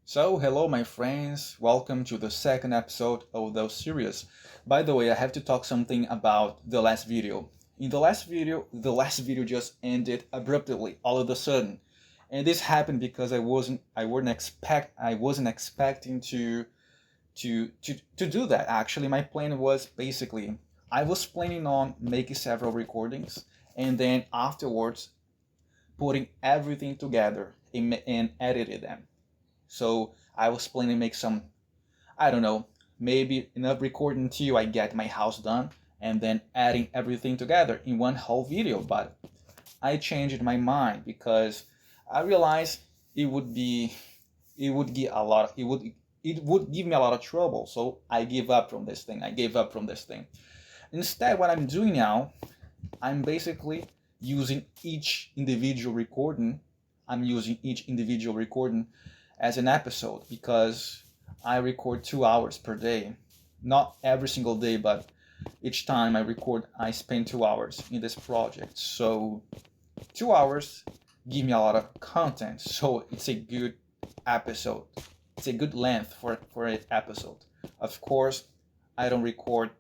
So, hello, my friends. Welcome to the second episode of the series. By the way, I have to talk something about the last video. In the last video just ended abruptly, all of a sudden, and this happened because I wasn't expecting to do that. Actually, my plan was basically I was planning on making several recordings, and then afterwards putting everything together and editing them. So I was planning to make some, I don't know, maybe enough recording until I get my house done and then adding everything together in one whole video. But I changed my mind because I realized it would be, it would give a lot, it would give me a lot of trouble. So I gave up from this thing. I gave up from this thing. Instead, what I'm doing now, I'm basically using each individual recording. I'm using each individual recording as an episode because I record 2 hours per day. Not every single day, but each time I record, I spend 2 hours in this project. So 2 hours give me a lot of content. So it's a good episode. It's a good length for an episode. Of course, I don't record.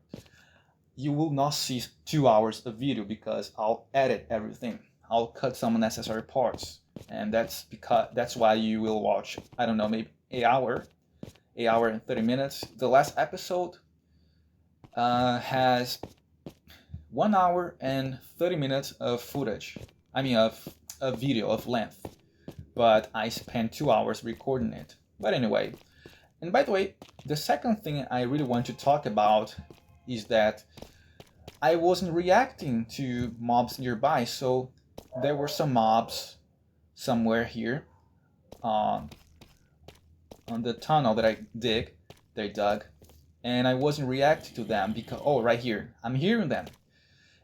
You will not see 2 hours of video because I'll edit everything. I'll cut some unnecessary parts, and that's why you will watch. I don't know, maybe an hour and 30 minutes. The last episode has 1 hour and 30 minutes of footage. I mean, of a video of length, but I spent 2 hours recording it. But anyway, and by the way, the second thing I really want to talk about is that I wasn't reacting to mobs nearby, so there were some mobs somewhere here on the tunnel that they dug, and I wasn't reacting to them because right here, I'm hearing them,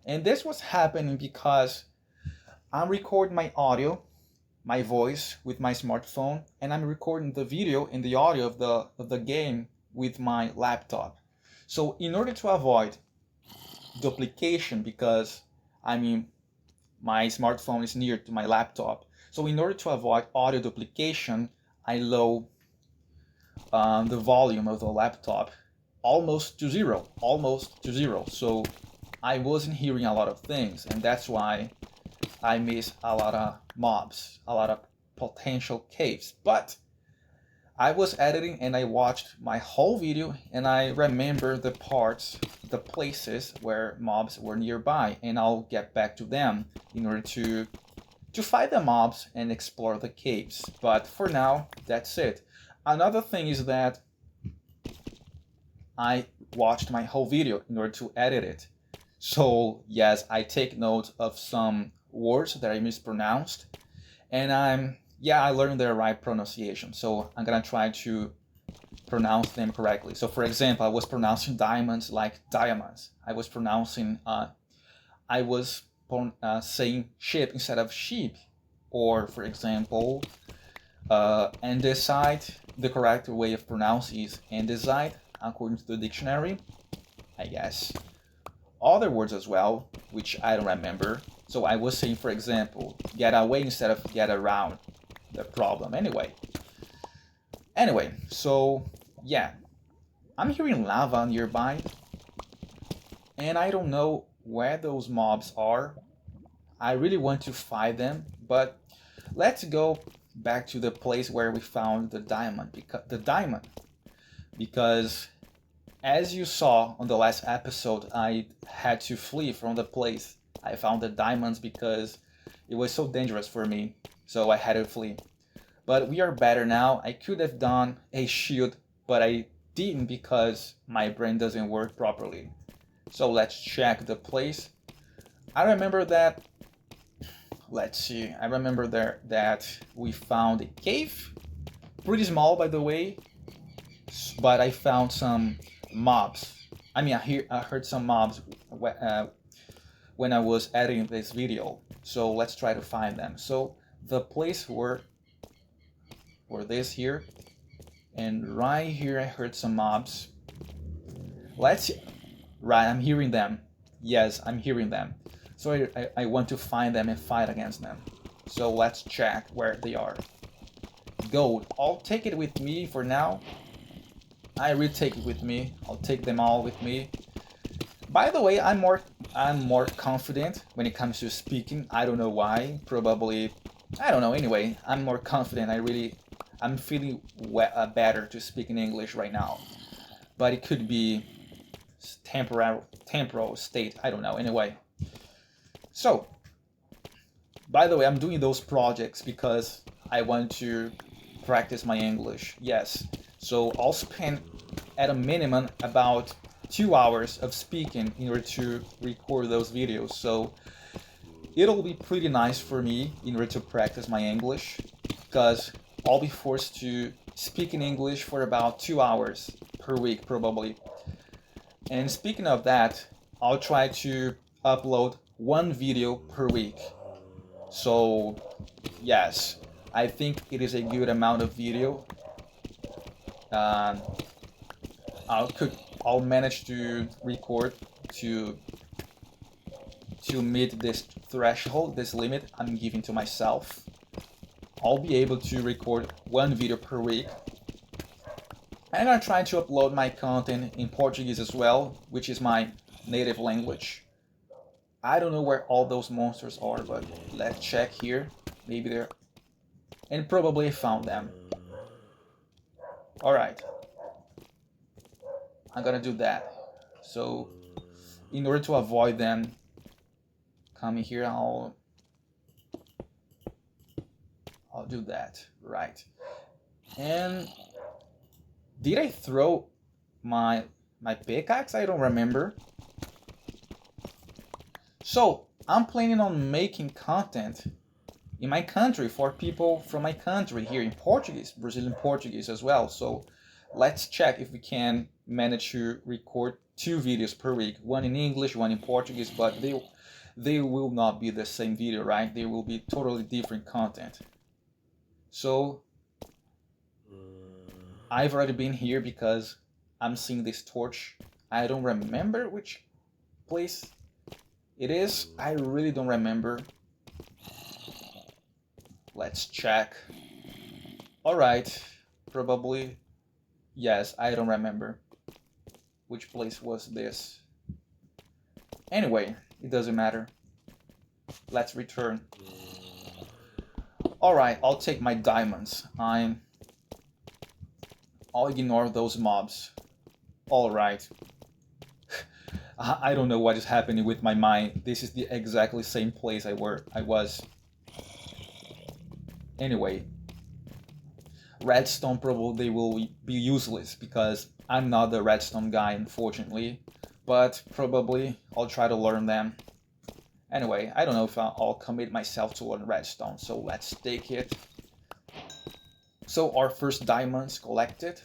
and this was happening because I'm recording my audio, my voice with my smartphone, and I'm recording the video and the audio of the game with my laptop. So in order to avoid duplication, because I mean my smartphone is near to my laptop. So in order to avoid audio duplication, I low the volume of the laptop almost to zero. So I wasn't hearing a lot of things, and that's why I missed a lot of mobs, a lot of potential caves. But I was editing and I watched my whole video and I remember the parts, the places where mobs were nearby, and I'll get back to them in order to fight the mobs and explore the caves. But for now, that's it. Another thing is that I watched my whole video in order to edit it. So yes, I take note of some words that I mispronounced, and I learned the right pronunciation. So I'm gonna try to pronounce them correctly. So for example, I was pronouncing diamonds like diamonds. I was saying ship instead of sheep. Or for example, andesite, the correct way of pronouncing is andesite according to the dictionary, I guess. Other words as well, which I don't remember. So I was saying, for example, get away instead of get around the problem. Anyway, so yeah, I'm hearing lava nearby, and I don't know where those mobs are. I really want to find them, but let's go back to the place where we found the diamond. Because as you saw on the last episode, I had to flee from the place. I found the diamonds because it was so dangerous for me, so I had to flee. But we are better now. I could have done a shield, but I didn't because my brain doesn't work properly. So let's check the place. I remember that. Let's see. I remember there that we found a cave, pretty small by the way, but I found some mobs. I heard some mobs when I was editing this video. So let's try to find them. So the place were this here, and right here I heard some mobs. Let's see. Right, I'm hearing them. Yes, I'm hearing them. So I want to find them and fight against them. So let's check where they are. gold. I'll take it with me for now. I will take it with me. I'll take them all with me. By the way, I'm more confident when it comes to speaking. I don't know why. Probably, I don't know. Anyway, I'm more confident. I'm feeling better to speak in English right now. But it could be temporal state. I don't know. Anyway. So, by the way, I'm doing those projects because I want to practice my English. Yes. So I'll spend at a minimum about 2 hours of speaking in order to record those videos. So it'll be pretty nice for me in order to practice my English, because I'll be forced to speak in English for about 2 hours per week probably. And speaking of that, I'll try to upload 1 video per week. So yes, I think it is a good amount of video. I'll manage to record to meet this threshold, this limit I'm giving to myself. I'll be able to record 1 video per week. I'm gonna try to upload my content in Portuguese as well, which is my native language. I don't know where all those monsters are, but let's check here. Maybe they're... And probably I found them. Alright. I'm gonna do that. So, in order to avoid them coming here, I'll do that. Right. And did I throw my pickaxe? I don't remember. So, I'm planning on making content in my country for people from my country here in Portuguese, Brazilian Portuguese as well. So, let's check if we can manage to record 2 videos per week, 1 in English, 1 in Portuguese, but they will not be the same video, right? They will be totally different content. So I've already been here because I'm seeing this torch. I don't remember which place it is. I really don't remember. Let's check. Alright, probably. Yes, I don't remember which place was this. Anyway, it doesn't matter. Let's return. Alright, I'll take my diamonds. I'll ignore those mobs. Alright. I don't know what is happening with my mind. This is the exactly same place I was. Anyway. Redstone probably will be useless because I'm not the redstone guy, unfortunately, but probably I'll try to learn them. Anyway, I don't know if I'll commit myself to learn redstone, so let's take it. So our first diamonds collected,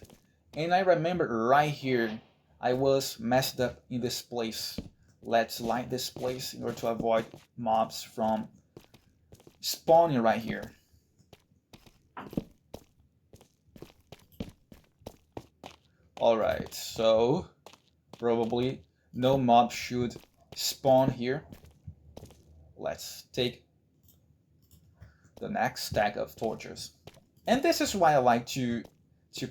and I remember right here I was messed up in this place. Let's light this place in order to avoid mobs from spawning right here. Alright, so probably no mob should spawn here. Let's take the next stack of torches. And this is why I like to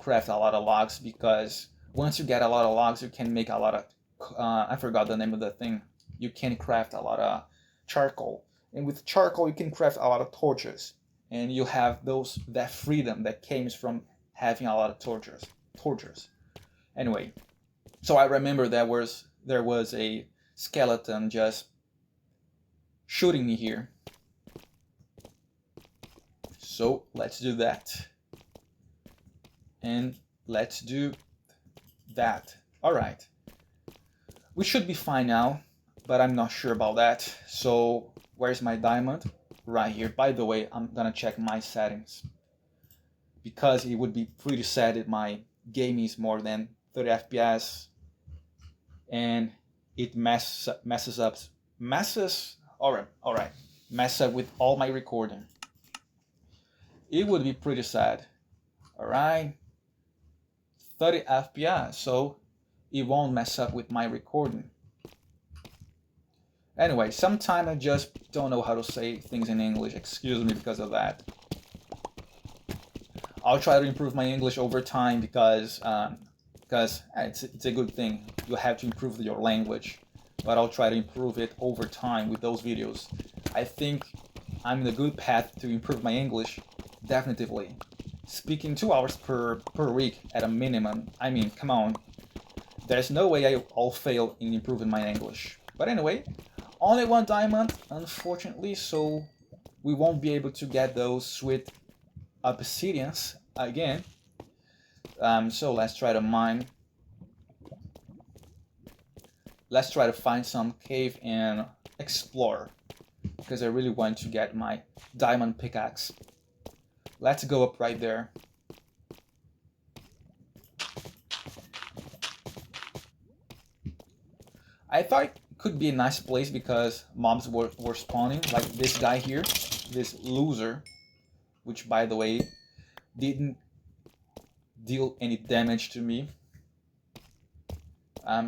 craft a lot of logs, because once you get a lot of logs, you can make a lot of, I forgot the name of the thing. You can craft a lot of charcoal. And with charcoal, you can craft a lot of torches. And you have that freedom that comes from having a lot of torches. Anyway, so I remember there was a skeleton just shooting me here. So let's do that. And let's do that. Alright. We should be fine now, but I'm not sure about that. So where's my diamond? Right here. By the way, I'm gonna check my settings, because it would be pretty sad if my game is more than 30 FPS and it messes up with all my recording. It would be pretty sad. Alright, 30 FPS, so it won't mess up with my recording. Anyway, sometimes I just don't know how to say things in English. Excuse me because of that. I'll try to improve my English over time because it's a good thing. You have to improve your language, but I'll try to improve it over time with those videos. I think I'm in a good path to improve my English, definitively. Speaking 2 hours per week at a minimum. I mean, come on. There's no way I'll fail in improving my English. But anyway, only 1 diamond, unfortunately, so we won't be able to get those sweet obsidians again. So let's try to mine. Let's try to find some cave and explore, because I really want to get my diamond pickaxe. Let's go up right there. I thought it could be a nice place because mobs were spawning, like this guy here, this loser, which by the way didn't deal any damage to me.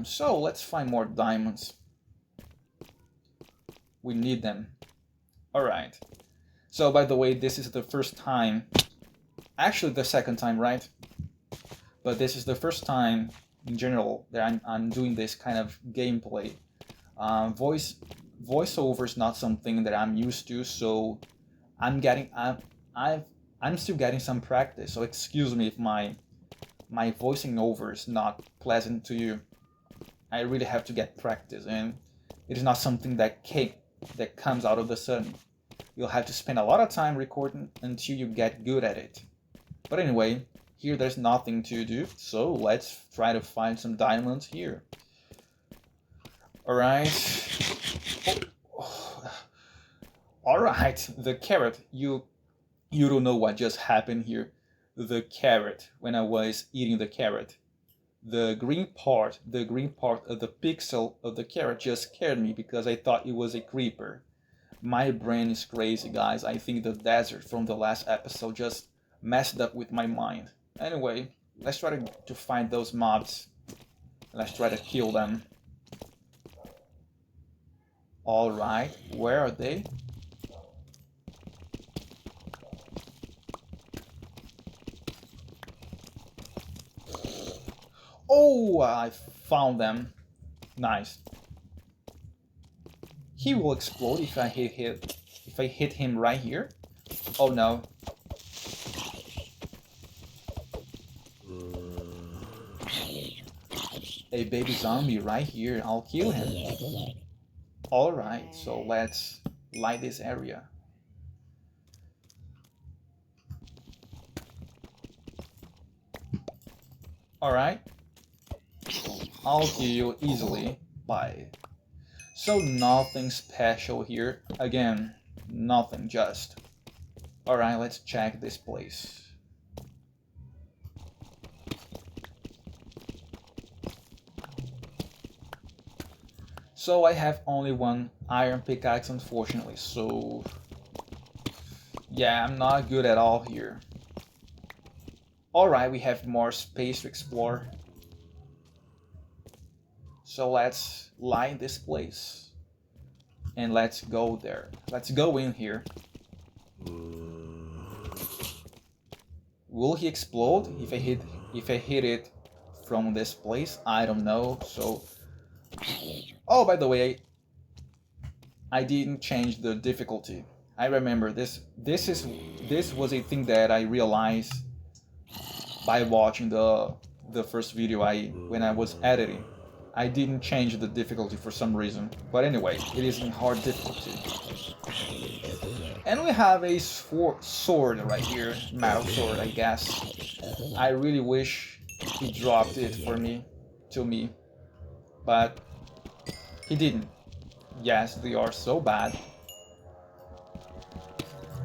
So let's find more diamonds. We need them. Alright. So by the way, this is the first time, actually the second time, right? But this is the first time in general that I'm doing this kind of gameplay. Voiceover is not something that I'm used to, so I'm still getting some practice. So excuse me if my voicing over is not pleasant to you. I really have to get practice, and it is not something that comes out of the sudden. You'll have to spend a lot of time recording until you get good at it. But anyway, here there's nothing to do, so let's try to find some diamonds here. Alright. Alright, the carrot. You don't know what just happened here. The carrot, when I was eating the carrot. The green part of the pixel of the carrot just scared me because I thought it was a creeper. My brain is crazy, guys. I think the desert from the last episode just messed up with my mind. Anyway, let's try to find those mobs. Let's try to kill them. Alright, where are they? Oh, I found them. Nice. He will explode if I hit him right here. Oh no. A baby zombie right here. I'll kill him. Alright, so let's light this area. Alright. I'll kill you easily. Bye. So nothing special here. Again, nothing, just. Alright, let's check this place. So I have only 1 iron pickaxe, unfortunately, so yeah, I'm not good at all here. Alright, we have more space to explore. So let's light this place. And let's go there. Let's go in here. Will he explode if I hit it from this place? I don't know. So oh, by the way, I didn't change the difficulty. I remember this was a thing that I realized by watching the first video when I was editing. I didn't change the difficulty for some reason. But anyway, it is in hard difficulty. And we have a sword right here. Metal sword, I guess. I really wish he dropped it to me. But he didn't. Yes, they are so bad.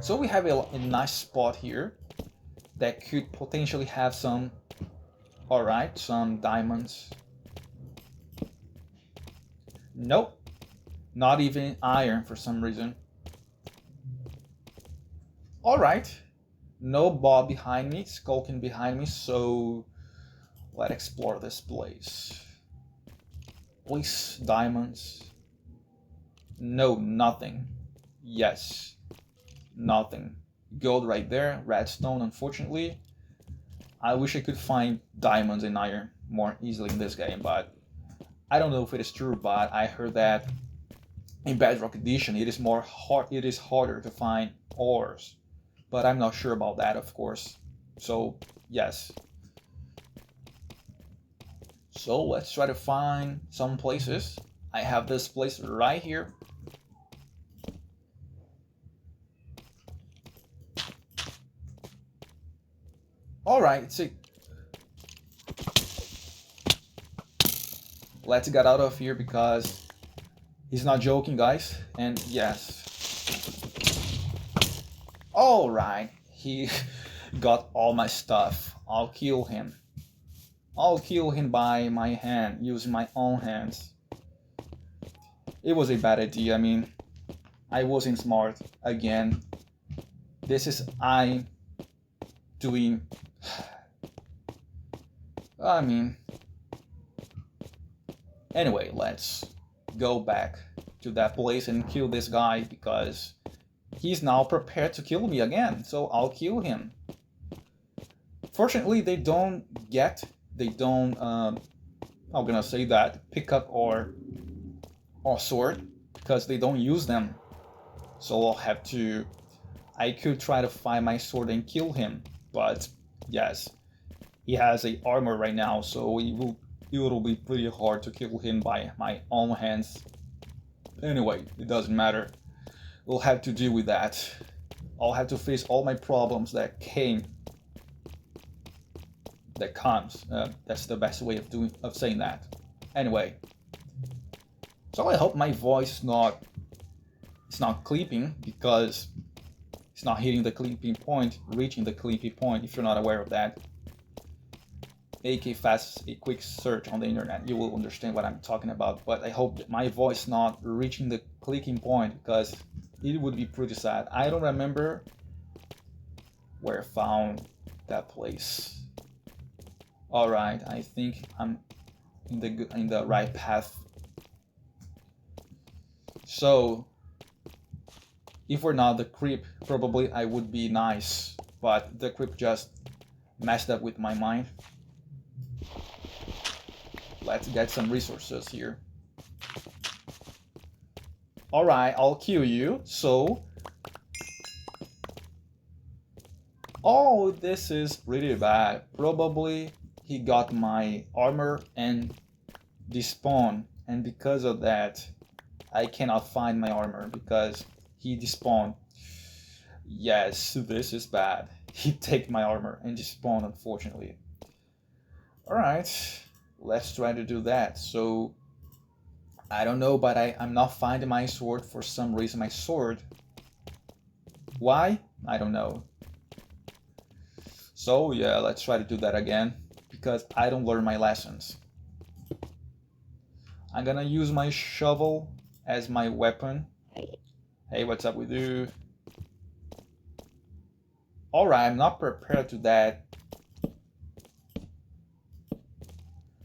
So we have a nice spot here that could potentially have some, alright, some diamonds. Nope, not even iron for some reason. Alright, no Bob behind me, skulking behind me, so let's explore this place. Please, diamonds. No, nothing. Yes, nothing. Gold right there, redstone unfortunately. I wish I could find diamonds and iron more easily in this game, but I don't know if it is true, but I heard that in Bedrock Edition it is harder to find ores. But I'm not sure about that, of course. So, yes. So let's try to find some places. I have this place right here. Alright, see. Let's get out of here because he's not joking, guys. And yes. Alright, he got all my stuff. I'll kill him. I'll kill him by my hand, using my own hands. It was a bad idea. I mean, I wasn't smart again. This is I doing. I mean. Anyway, let's go back to that place and kill this guy because he's now prepared to kill me again. So I'll kill him. Fortunately, they don't I'm gonna say that, pick up or sword because they don't use them. So I'll have to. I could try to find my sword and kill him, but yes, he has a armor right now, so it will be pretty hard to kill him by my own hands. Anyway, it doesn't matter. We'll have to deal with that. I'll have to face all my problems that comes. That's the best way of saying that. Anyway, so I hope my voice is not clipping because it's not hitting the clipping point, reaching the clipping point. If you're not aware of that, AK fast a quick search on the internet, you will understand what I'm talking about. But I hope that my voice not reaching the clicking point because it would be pretty sad. I don't remember where I found that place. All right, I think I'm in the right path. So, if we're not the creep, probably I would be nice, but the creep just messed up with my mind. Let's get some resources here. All right, I'll kill you. So, oh, this is pretty bad. Probably he got my armor and despawned, and because of that I cannot find my armor because he despawned. Yes, this is bad. He take my armor and despawned, unfortunately. Alright, let's try to do that. So I don't know, but I'm not finding my sword for some reason. My sword, why? I don't know. So yeah, let's try to do that again because I don't learn my lessons. I'm gonna use my shovel as my weapon. Hey, what's up with you? Alright, I'm not prepared to that.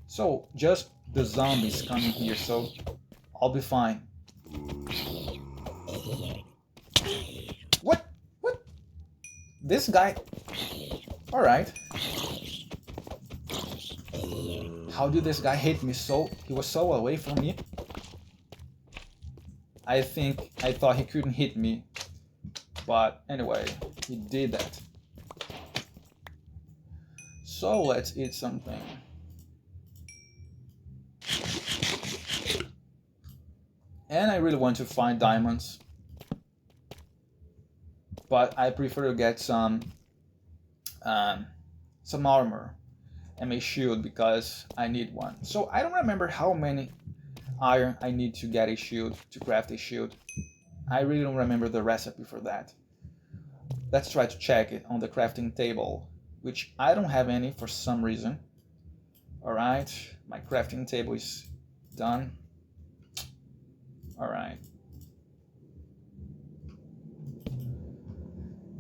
So, just the zombies coming here, so I'll be fine. What? What? This guy? Alright. How did this guy hit me so? He was so away from me. I thought he couldn't hit me. But anyway, he did that. So let's eat something. And I really want to find diamonds. But I prefer to get some armor and a shield because I need one. So I don't remember how many iron I need to get a shield, to craft a shield. I really don't remember the recipe for that. Let's try to check it on the crafting table, which I don't have any for some reason. Alright, my crafting table is done. Alright.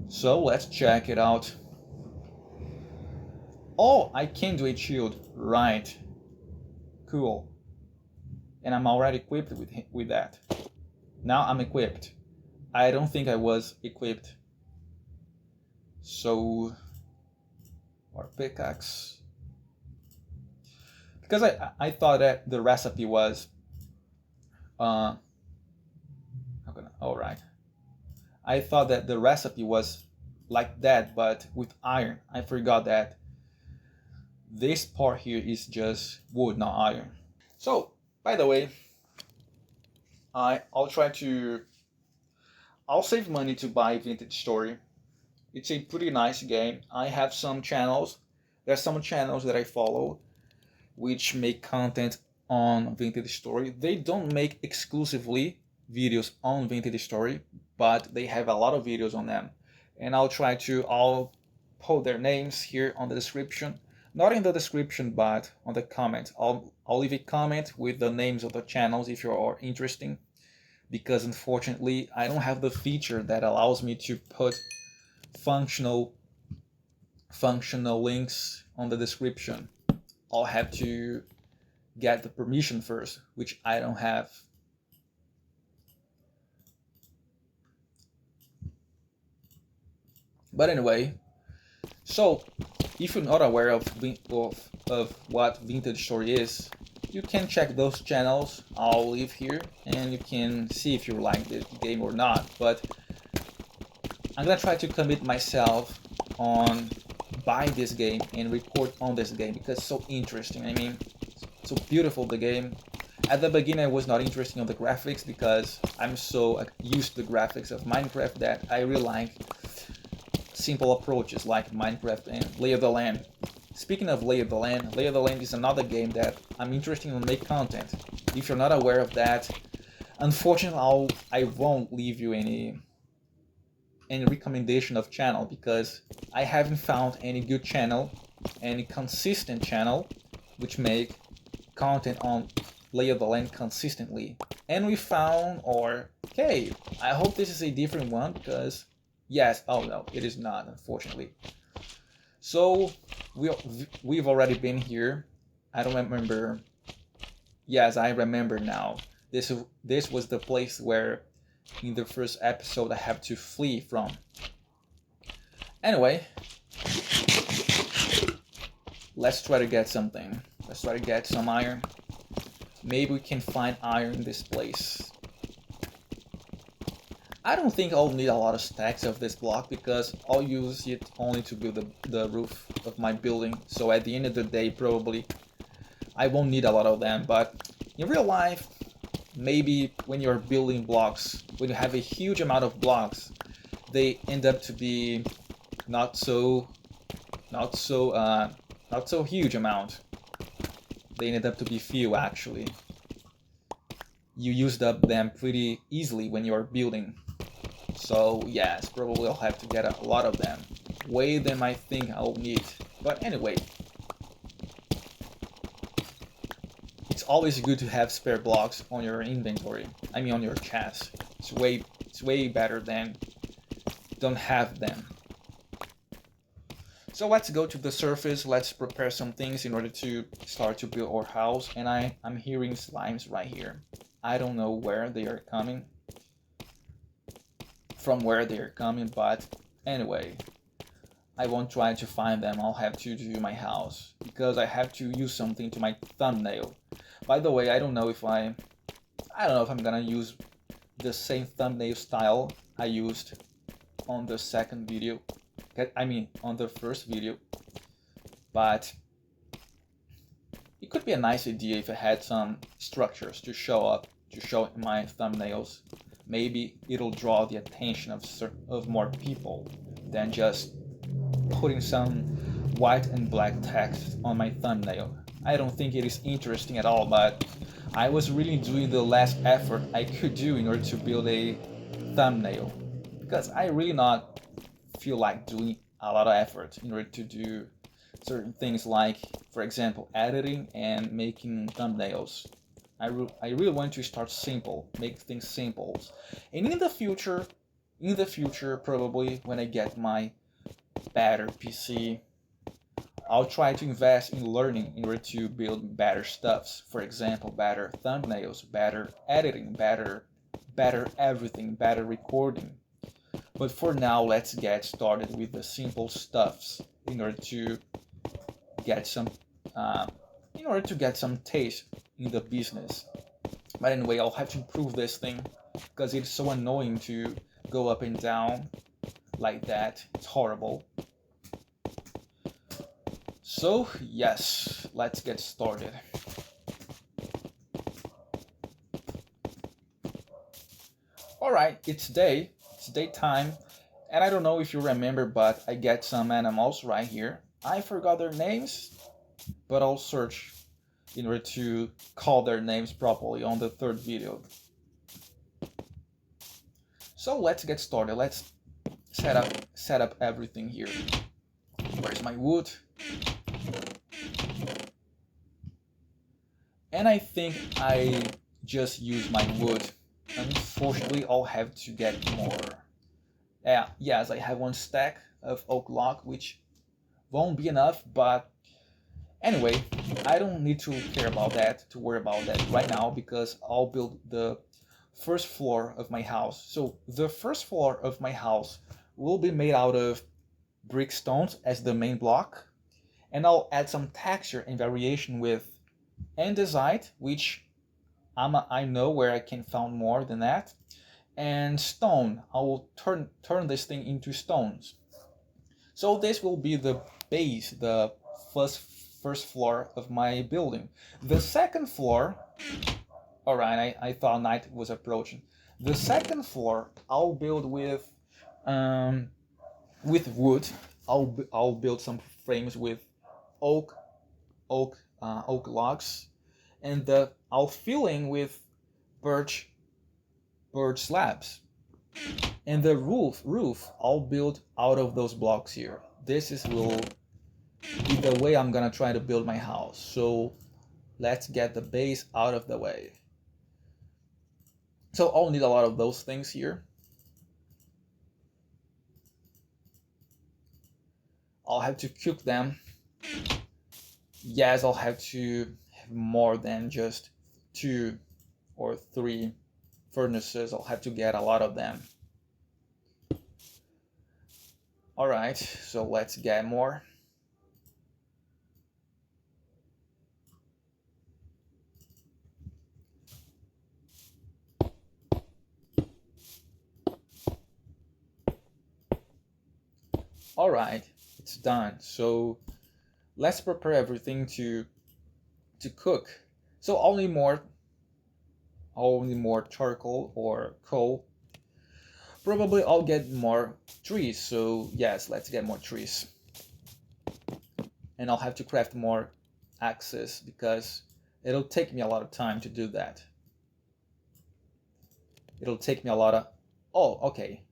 So let's check it out. Oh, I can do a shield. Right. Cool. And I'm already equipped with that. Now I'm equipped. I don't think I was equipped. So, or pickaxe. Because I thought that the recipe was all right. I thought that the recipe was like that, but with iron. I forgot that this part here is just wood, not iron. So, by the way, I'll try to I'll save money to buy Vintage Story. It's a pretty nice game. I have some channels. There's some channels that I follow which make content on Vintage Story. They don't make exclusively videos on Vintage Story, but they have a lot of videos on them. And I'll put their names here on the description. Not in the description, but on the comment. I'll leave a comment with the names of the channels if you are interested, because unfortunately I don't have the feature that allows me to put functional links on the description. I'll have to get the permission first, which I don't have. But anyway, so if you're not aware of what Vintage Story is, you can check those channels. I'll leave here, and you can see if you like the game or not. But I'm gonna try to commit myself on buy this game and record on this game because it's so interesting. I mean, so beautiful, the game. At the beginning I was not interested in the graphics because I'm so used to the graphics of Minecraft that I really like simple approaches like Minecraft and Lay of the Land. Speaking of Lay of the Land is another game that I'm interested in make content. If you're not aware of that, unfortunately I won't leave you any recommendation of channel because I haven't found any good channel, any consistent channel which make content on Lay of the Land consistently. And we found, okay, I hope this is a different one because yes, oh no, it is not, unfortunately. So we've already been here. I don't remember. Yes, I remember now. This was the place where in the first episode I have to flee from. Anyway, let's try to get something. Let's try to get some iron. Maybe we can find iron in this place. I don't think I'll need a lot of stacks of this block because I'll use it only to build the roof of my building. So at the end of the day, probably I won't need a lot of them. But in real life, maybe when you're building blocks, when you have a huge amount of blocks, they end up to be not so huge amount. They ended up to be few actually. You used up them pretty easily when you're building. So yes, probably I'll have to get a lot of them. Way than I think I'll need. But anyway, it's always good to have spare blocks on your inventory. I mean on your chest. It's way better than don't have them. So let's go to the surface. Let's prepare some things in order to start to build our house. And I'm hearing slimes right here. I don't know where they are coming. From where they are coming, but anyway, I won't try to find them. I'll have to do my house because I have to use something to my thumbnail. By the way, I don't know if I'm gonna use the same thumbnail style I used on the second video. I mean, on the first video, but it could be a nice idea if I had some structures to show in my thumbnails. Maybe it'll draw the attention of more people than just putting some white and black text on my thumbnail. I don't think it is interesting at all, but I was really doing the last effort I could do in order to build a thumbnail because I really not feel like doing a lot of effort in order to do certain things like, for example, editing and making thumbnails. I really want to start simple, make things simple. And in the future, probably when I get my better PC, I'll try to invest in learning in order to build better stuffs. For example, better thumbnails, better editing, better everything, better recording. But for now, let's get started with the simple stuffs in order to get some, in order to get some taste in the business. But anyway, I'll have to improve this thing because it's so annoying to go up and down like that. It's horrible. So yes, let's get started. Alright, it's daytime, and I don't know if you remember, but I get some animals right here. I forgot their names, but I'll search in order to call their names properly on the third video. So let's get started. Let's set up everything here. Where's my wood? And I think I just used my wood. Unfortunately, I'll have to get more. Yes, I have one stack of oak log, which won't be enough, but anyway, I don't need to worry about that right now, because I'll build the first floor of my house. So the first floor of my house will be made out of brick stones as the main block, and I'll add some texture and variation with andesite, which I know where I can find more than that, and stone. I will turn this thing into stones. So this will be the base, the first floor of my building. The second floor, all right, I thought night was approaching. The second floor I'll build with wood. I'll build some frames with oak logs, and I'll fill in with birch slabs. And the roof I'll build out of those blocks here. Will be the way I'm gonna try to build my house. So let's get the base out of the way. So I'll need a lot of those things here. I'll have to cook them. Yes, I'll have to have more than just 2 or 3 furnaces. I'll have to get a lot of them. Alright, so let's get more. Alright, it's done. So let's prepare everything to cook. So I'll need more charcoal or coal. Probably I'll get more trees. So yes, let's get more trees. And I'll have to craft more axes because it'll take me a lot of time to do that. It'll take me a lot of... Oh, okay.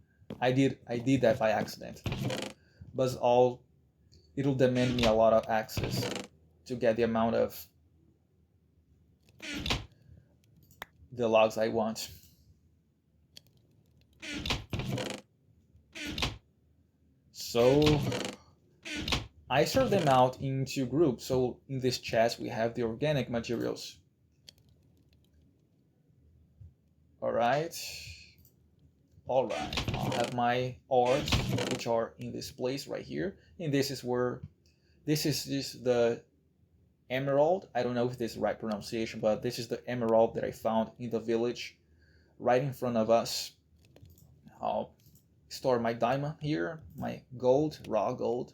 I did that by accident. But it'll demand me a lot of axes to get the amount of the logs I want. So I sort them out into groups. So in this chest we have the organic materials. Alright, I'll have my ores, which are in this place right here, and this is just the emerald. I don't know if this is the right pronunciation, but this is the emerald that I found in the village right in front of us. I'll store my diamond here, my gold, raw gold,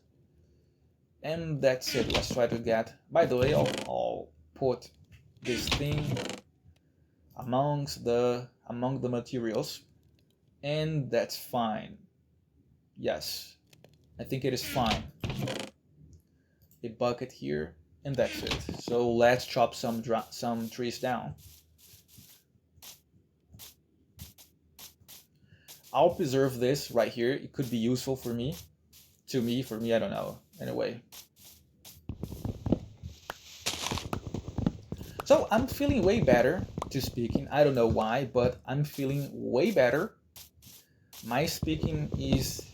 and that's it. Let's try to get... By the way, I'll put this thing among the materials, and that's fine. Yes, I think it is fine. A bucket here, and that's it. So let's chop some trees down. I'll preserve this right here. It could be useful for me. For me, I don't know. Anyway. So I'm feeling way better to speaking. I don't know why, but I'm feeling way better. My speaking is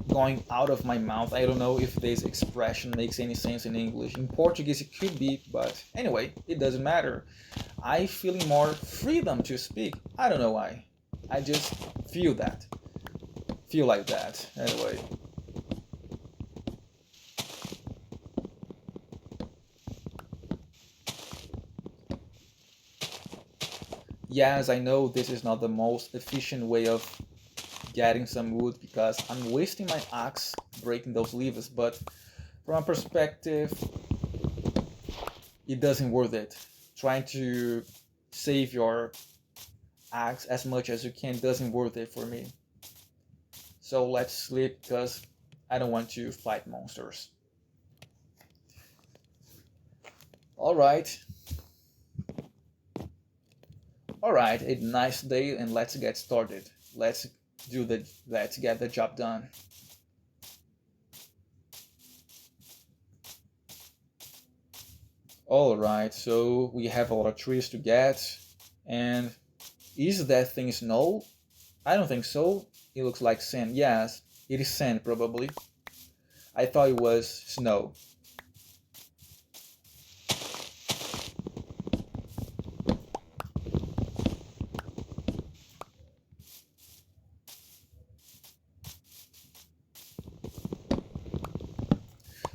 going out of my mouth. I don't know if this expression makes any sense in English. In Portuguese it could be, but anyway, it doesn't matter. I'm feeling more freedom to speak. I don't know why. I just feel like that. Anyway. yes, I know this is not the most efficient way of getting some wood because I'm wasting my axe breaking those leaves, but from a perspective, it doesn't worth it. Trying to save your axe as much as you can doesn't worth it for me. So let's sleep because I don't want to fight monsters. Alright. Alright, a nice day and let's get started. Let's get the job done. Alright, so we have a lot of trees to get, and is that thing snow? I don't think so. It looks like sand. Yes, it is sand probably. I thought it was snow.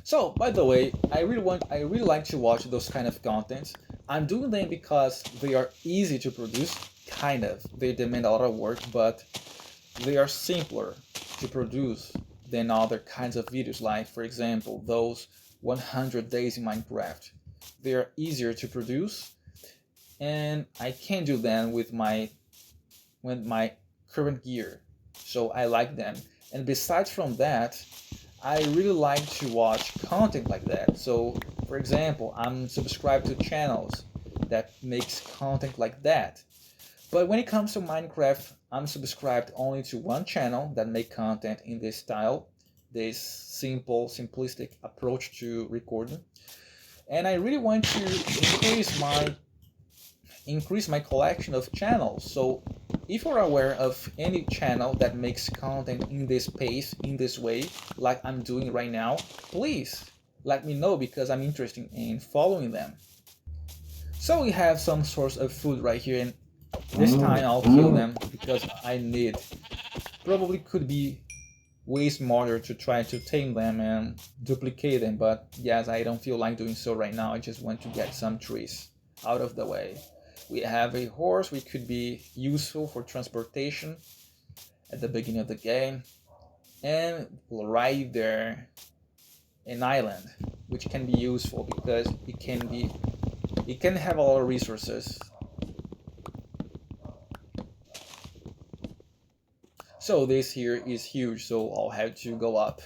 So, by the way, I really like to watch those kind of contents. I'm doing them because they are easy to produce, kind of. They demand a lot of work, but they are simpler to produce than other kinds of videos, like, for example, those 100 days in Minecraft. They are easier to produce, and I can do them with my current gear, so I like them. And besides from that, I really like to watch content like that. So, for example, I'm subscribed to channels that makes content like that. But when it comes to Minecraft, I'm subscribed only to one channel that make content in this style, this simple, simplistic approach to recording. And I really want to increase my collection of channels. So if you're aware of any channel that makes content in this pace, in this way, like I'm doing right now, please let me know because I'm interested in following them. So we have some source of food right here, and this time I'll kill them because I need. Probably could be way smarter to try to tame them and duplicate them, but yes, I don't feel like doing so right now. I just want to get some trees out of the way. We have a horse, which could be useful for transportation at the beginning of the game. And right there, an island, which can be useful because it can have a lot of resources. So this here is huge, so I'll have to go up.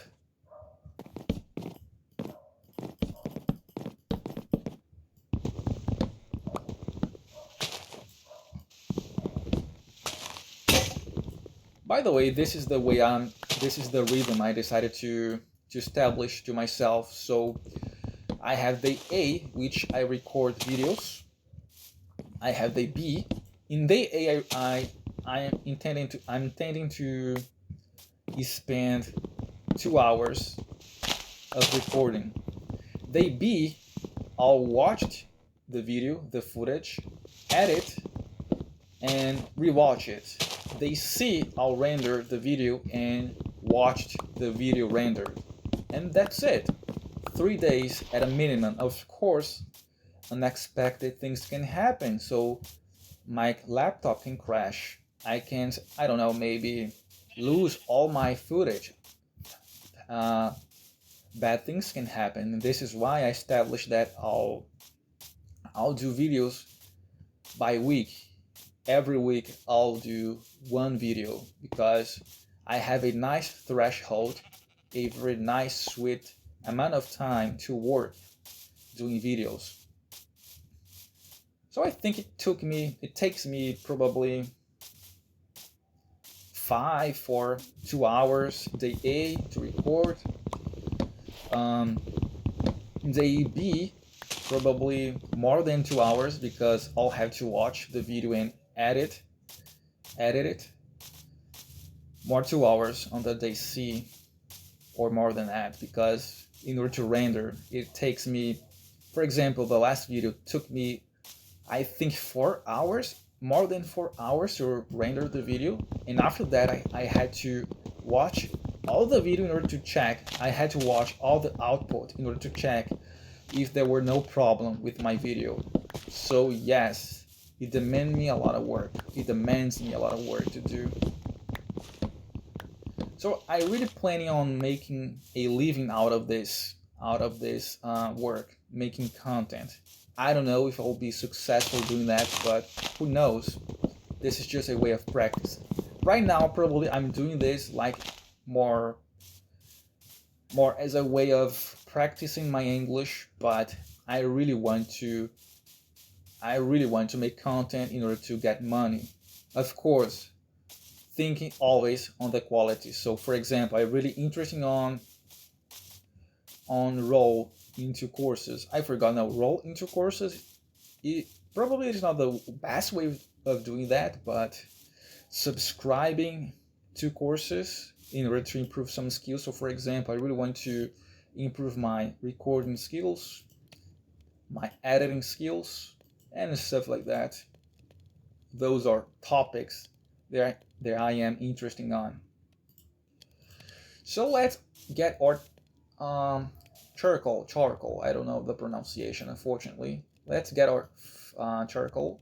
By the way, this is the rhythm I decided to establish to myself. So I have day A, which I record videos. I have day B. In day A, I'm intending to spend 2 hours of recording. Day B, I'll watch the video, the footage, edit, and rewatch it. Day C, I'll render the video and watch the video rendered. And that's it. 3 days at a minimum. Of course, unexpected things can happen. So my laptop can crash. I don't know, maybe lose all my footage. Bad things can happen. And this is why I established that I'll do videos by week. Every week I'll do one video because I have a nice threshold, a very nice sweet amount of time to work doing videos. So I think it takes me probably 5 or 2 hours day A to record. Day B probably more than 2 hours because I'll have to watch the video and edit it. More 2 hours on the day C or more than that because in order to render it takes me, for example, the last video took me I think 4 hours, more than 4 hours to render the video, and after that I had to watch all the video in order to check. I had to watch all the output in order to check if there were no problem with my video. So yes, It demands me a lot of work. It demands me a lot of work to do. So I really planning on making a living out of this work, making content. I don't know if I'll be successful doing that, but who knows? This is just a way of practice. Right now, probably I'm doing this like more as a way of practicing my English, but I really want to make content in order to get money. Of course, thinking always on the quality. So for example, I'm really interested on roll into courses. I forgot now, roll into courses. It probably is not the best way of doing that, but subscribing to courses in order to improve some skills. So for example, I really want to improve my recording skills, my editing skills, and stuff like that. Those are topics that I am interested on. So let's get our charcoal. I don't know the pronunciation, unfortunately. Let's get our charcoal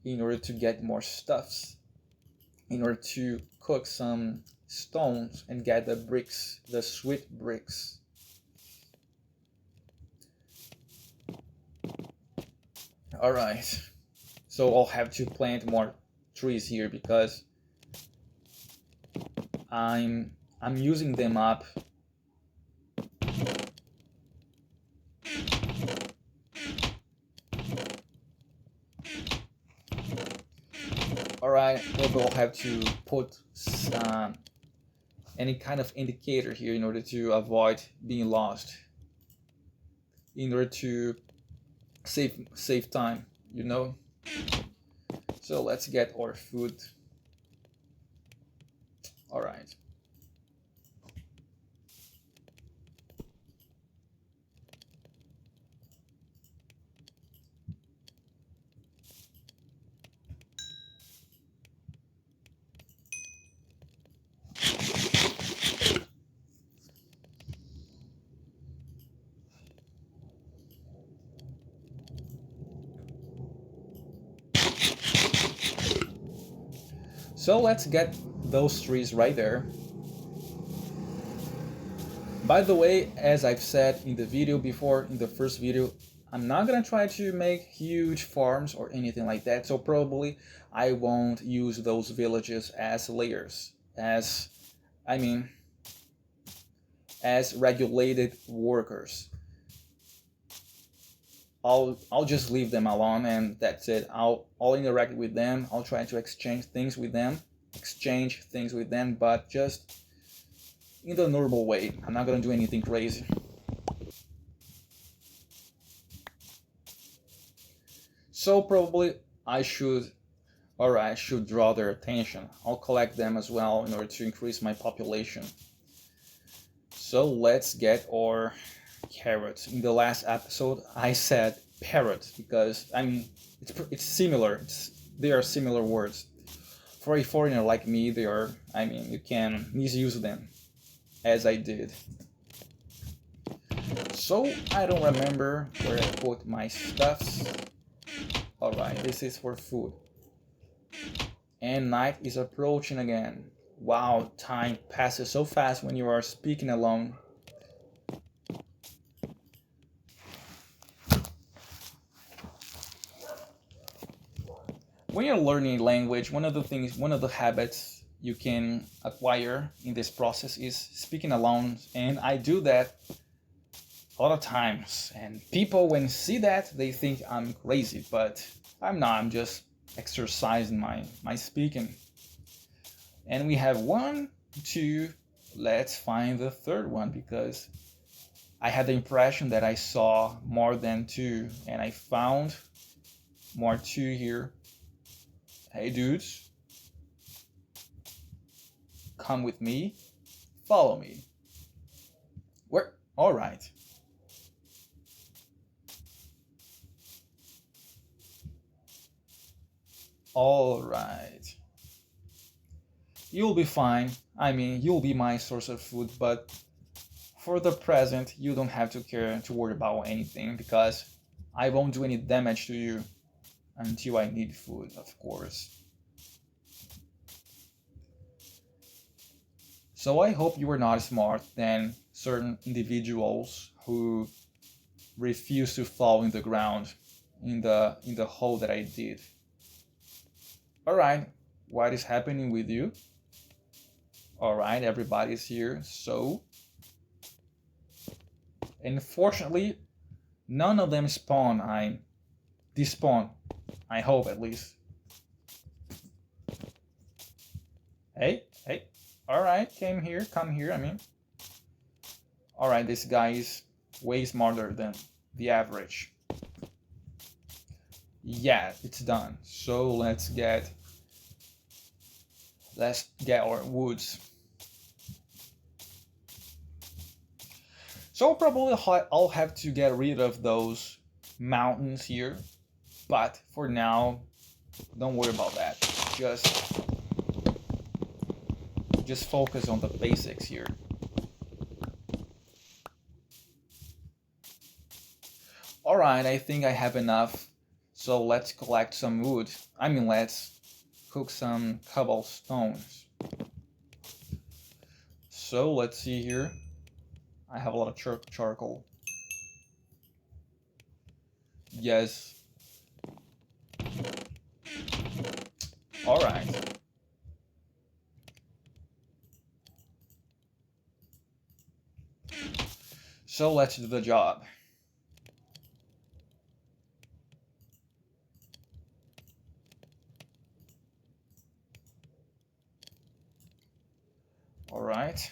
in order to get more stuffs, in order to cook some stones and get the bricks, the sweet bricks. All right, so I'll have to plant more trees here because I'm using them up. Alright, maybe I'll have to put any kind of indicator here in order to avoid being lost, in order to save time, you know. So let's get our food. Alright. So let's get those trees right there. By the way, as I've said in the video before, in the first video, I'm not gonna try to make huge farms or anything like that, so probably I won't use those villages as layers, as regulated workers. I'll just leave them alone and that's it. I'll interact with them. I'll try to exchange things with them, but just in the normal way. I'm not gonna do anything crazy. So probably I should draw their attention. I'll collect them as well in order to increase my population. So let's get our carrots. In the last episode, I said parrot because it's similar. They are similar words. For a foreigner like me, they are. You can misuse them, as I did. So I don't remember where I put my stuffs. All right, this is for food. And night is approaching again. Wow, time passes so fast when you are speaking alone. When you're learning language, one of the habits you can acquire in this process is speaking alone, and I do that a lot of times. And people, when see that, they think I'm crazy, but I'm not. I'm just exercising my speaking. And we have 1, 2. Let's find the third one because I had the impression that I saw more than 2, and I found more 2 here. Hey dudes, come with me, follow me. Where? All right. All right. You'll be fine. You'll be my source of food, but for the present, you don't have to worry about anything because I won't do any damage to you. until I need food, of course. So I hope you are not smart than certain individuals who refuse to fall in the ground in the hole that I did. Alright, what is happening with you? Alright, everybody's here. So unfortunately, none of them spawn. I despawn. I hope at least. Hey. Alright, come here, I mean. Alright, this guy is way smarter than the average. Yeah, it's done. So let's get our woods. So probably I'll have to get rid of those mountains here, but for now, don't worry about that. Just focus on the basics here. Alright, I think I have enough. So let's collect some wood. I mean, let's cook some cobblestones. So let's see here. I have a lot of charcoal. Yes. Alright. So let's do the job. Alright.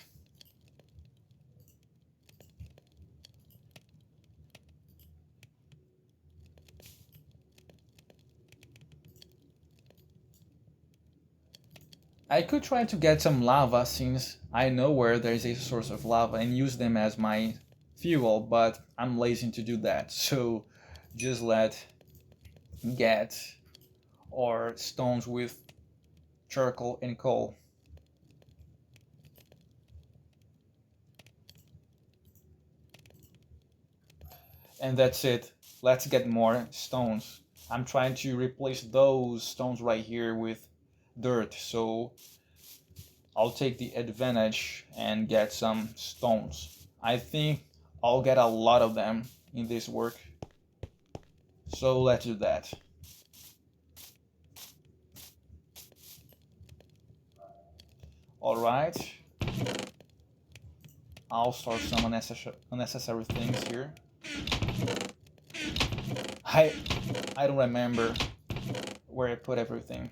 I could try to get some lava since I know where there is a source of lava and use them as my fuel, but I'm lazy to do that. So just get our stones with charcoal and coal. And that's it. Let's get more stones. I'm trying to replace those stones right here with dirt, so I'll take the advantage and get some stones. I think I'll get a lot of them in this work, so let's do that. Alright, I'll start some unnecessary things here. I don't remember where I put everything.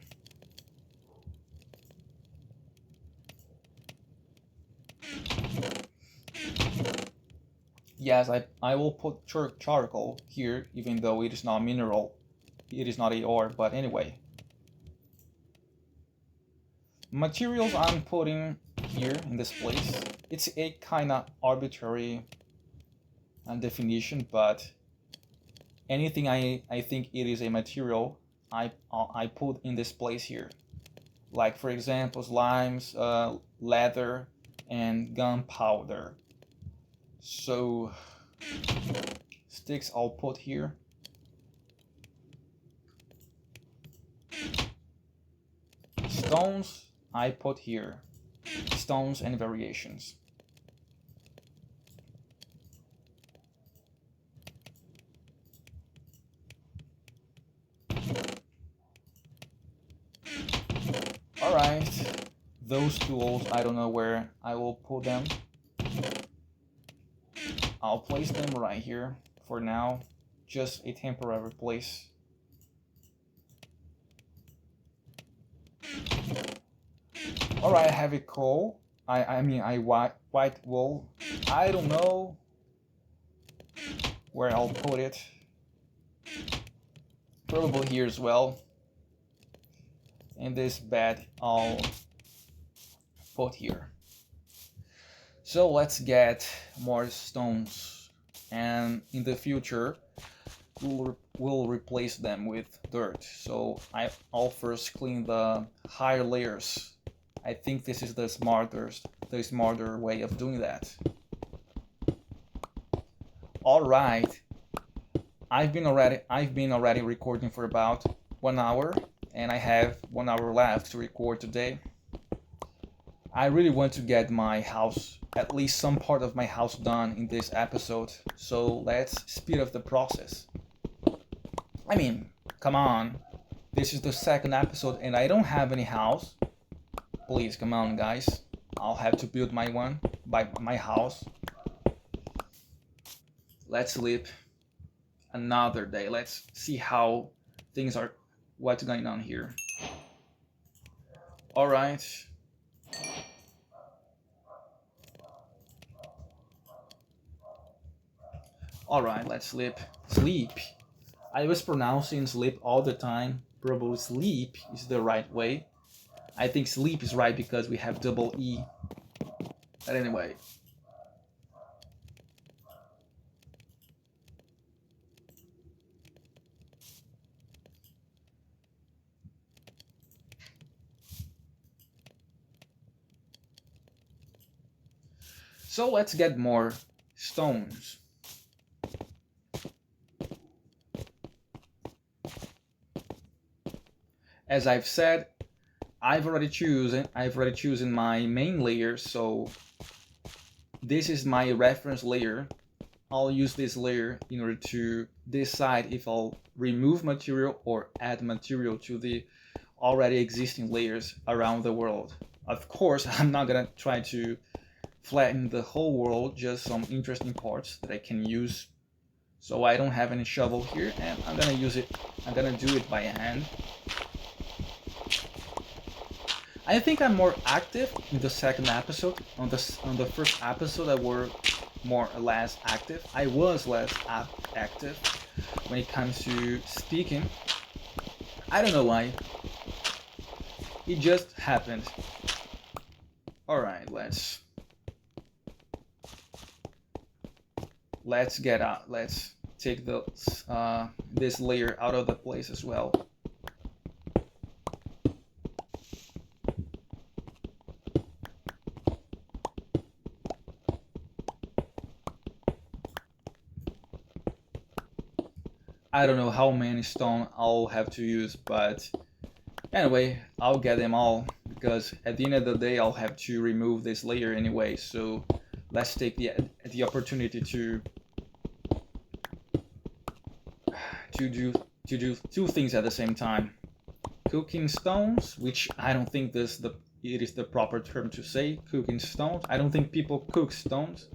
Yes, I will put charcoal here, even though it is not mineral. It is not a ore, but anyway. Materials I'm putting here in this place. It's a kind of arbitrary definition, but anything I think it is a material, I put in this place here. Like for example, slimes, leather, and gunpowder. So sticks I'll put here. Stones I put here. Stones and variations. Alright, those tools, I don't know where I will put them. I'll place them right here for now, just a temporary place. Alright, heavy coal. I mean white wool. I don't know where I'll put it. Probably here as well. And this bed I'll put here. So let's get more stones, and in the future we'll replace them with dirt. So I'll first clean the higher layers. I think this is the smarter way of doing that. All right, I've been already recording for about 1 hour and I have 1 hour left to record today. I really want to get my house, at least some part of my house, done in this episode, so let's speed up the process. I mean, come on, this is the second episode and I don't have any house. Please, come on guys, I'll have to build my house. Let's sleep another day. Let's see how things are, what's going on here. All right. All right, let's sleep. Sleep. I was pronouncing sleep all the time. Probably sleep is the right way. I think sleep is right because we have double E. But anyway. So let's get more stones. As I've said, I've already chosen my main layer, so this is my reference layer. I'll use this layer in order to decide if I'll remove material or add material to the already existing layers around the world. Of course, I'm not gonna try to flatten the whole world, just some interesting parts that I can use. So I don't have any shovel here, and I'm gonna do it by hand. I think I'm more active in the second episode. On the first episode, I were more or less active. I was less active when it comes to speaking. I don't know why. It just happened. All right, let's get out. Let's take this layer out of the place as well. I don't know how many stone I'll have to use, but anyway, I'll get them all because at the end of the day I'll have to remove this layer anyway. So let's take the opportunity to do two things at the same time. Cooking stones, which I don't think it is the proper term to say, cooking stones. I don't think people cook stones.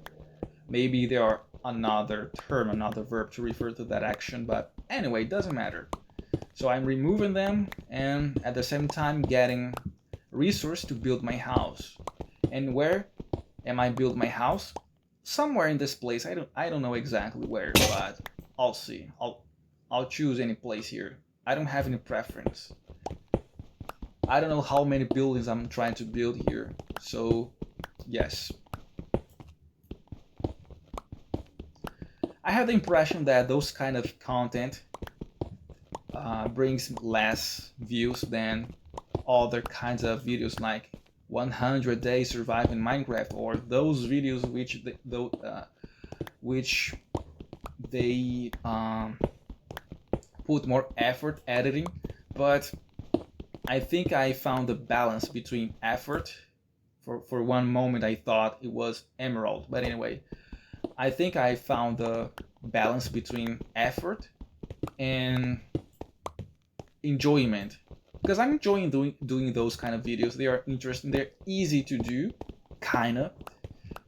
Maybe there are another term, another verb to refer to that action, but anyway, it doesn't matter. So I'm removing them and at the same time getting resource to build my house. And where am I build my house? Somewhere in this place. I don't know exactly where, but I'll see. I'll choose any place here. I don't have any preference. I don't know how many buildings I'm trying to build here. So, yes. I have the impression that those kind of content brings less views than other kinds of videos like 100 days survive in Minecraft, or those videos which they put more effort editing. But I think I found the balance between effort. For one moment I thought it was emerald, but anyway, I think I found the balance between effort and enjoyment, because I'm enjoying doing those kind of videos. They are interesting, they're easy to do, kinda.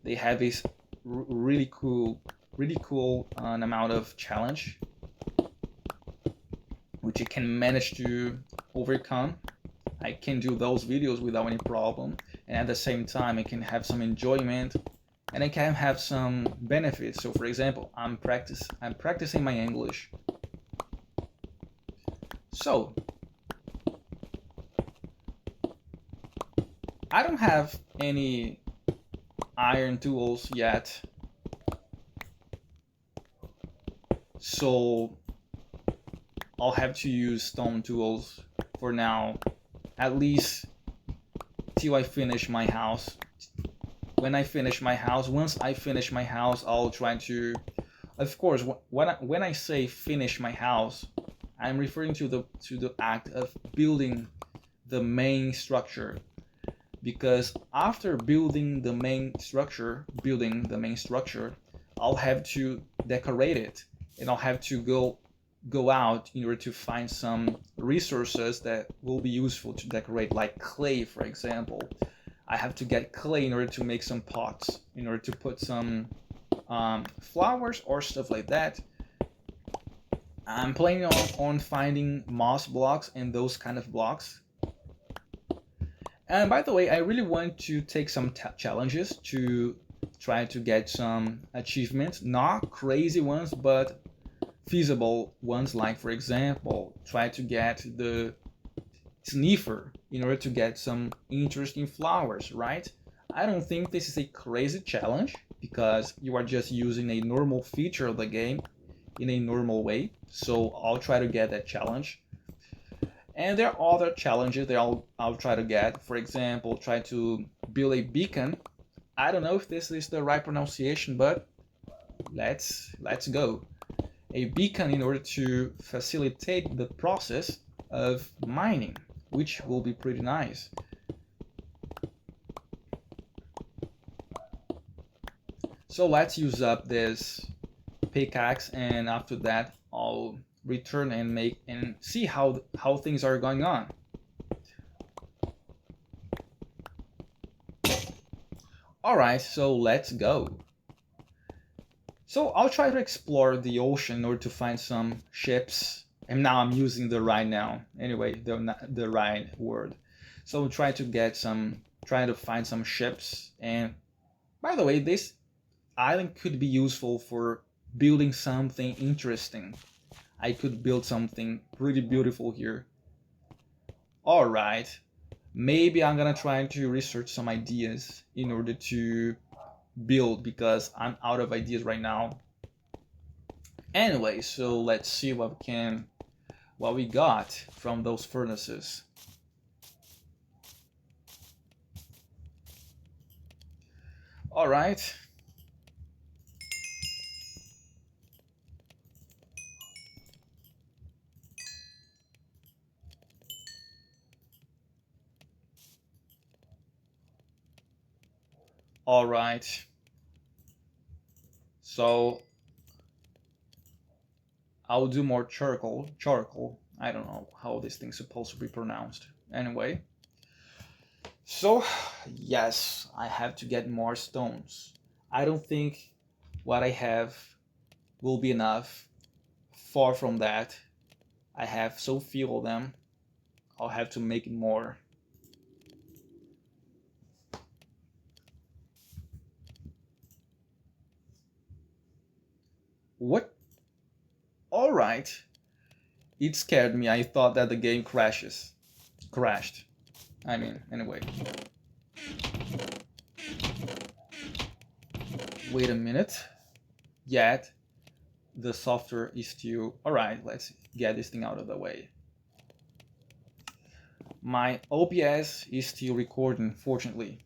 They have this really cool amount of challenge which you can manage to overcome. I can do those videos without any problem, and at the same time I can have some enjoyment and I can have some benefits. So for example, I'm practicing my English. So I don't have any iron tools yet, so I'll have to use stone tools for now, at least till I finish my house. Once I finish my house, I'll try to, of course, when I say finish my house, I'm referring to the act of building the main structure, because after building the main structure, I'll have to decorate it, and I'll have to go out in order to find some resources that will be useful to decorate, like clay, for example. I have to get clay in order to make some pots, in order to put some flowers or stuff like that. I'm planning on finding moss blocks and those kind of blocks. And by the way, I really want to take some challenges to try to get some achievements, not crazy ones, but feasible ones, like for example, try to get the sniffer in order to get some interesting flowers, right? I don't think this is a crazy challenge, because you are just using a normal feature of the game in a normal way. So I'll try to get that challenge. And there are other challenges that I'll try to get. For example, try to build a beacon. I don't know if this is the right pronunciation, but let's go. A beacon in order to facilitate the process of mining, which will be pretty nice. So let's use up this pickaxe, and after that I'll return and make and see how things are going on. All right, so let's go. So I'll try to explore the ocean in order to find some ships. And now I'm using the right noun. Anyway, the right word. So try to find some ships. And by the way, this island could be useful for building something interesting. I could build something pretty beautiful here. All right. Maybe I'm gonna try to research some ideas in order to build, because I'm out of ideas right now. Anyway, so let's see what we got from those furnaces. All right. All right. So I'll do more charcoal. I don't know how this thing's supposed to be pronounced. Anyway. So, yes, I have to get more stones. I don't think what I have will be enough. Far from that. I have so few of them. I'll have to make more. What? All right. It scared me. I thought that the game crashed. I mean, anyway. Wait a minute. Yet the software is still... Alright, let's get this thing out of the way. My OBS is still recording, fortunately.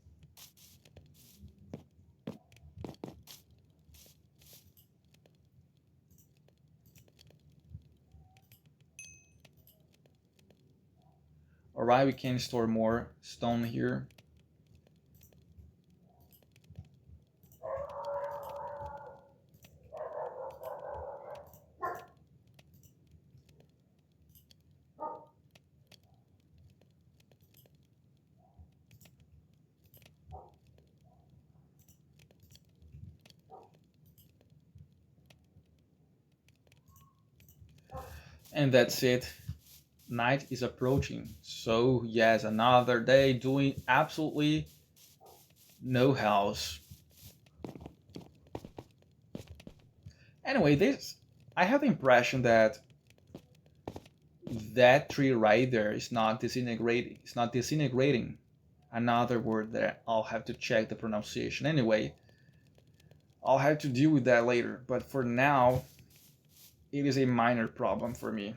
Alright, we can store more stone here. And that's it. Night is approaching. So yes, another day doing absolutely no house. Anyway, I have the impression that tree right there is not disintegrating. It's not disintegrating. Another word that I'll have to check the pronunciation. Anyway, I'll have to deal with that later. But for now, it is a minor problem for me.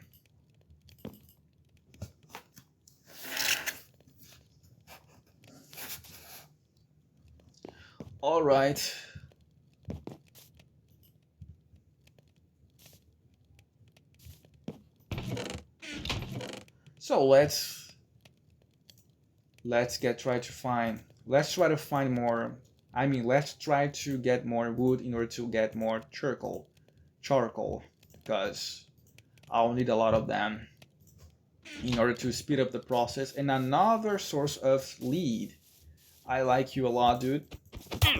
All right. So let's try to find more. I mean, let's try to get more wood in order to get more charcoal, because I'll need a lot of them in order to speed up the process. And another source of lead. I like you a lot, dude.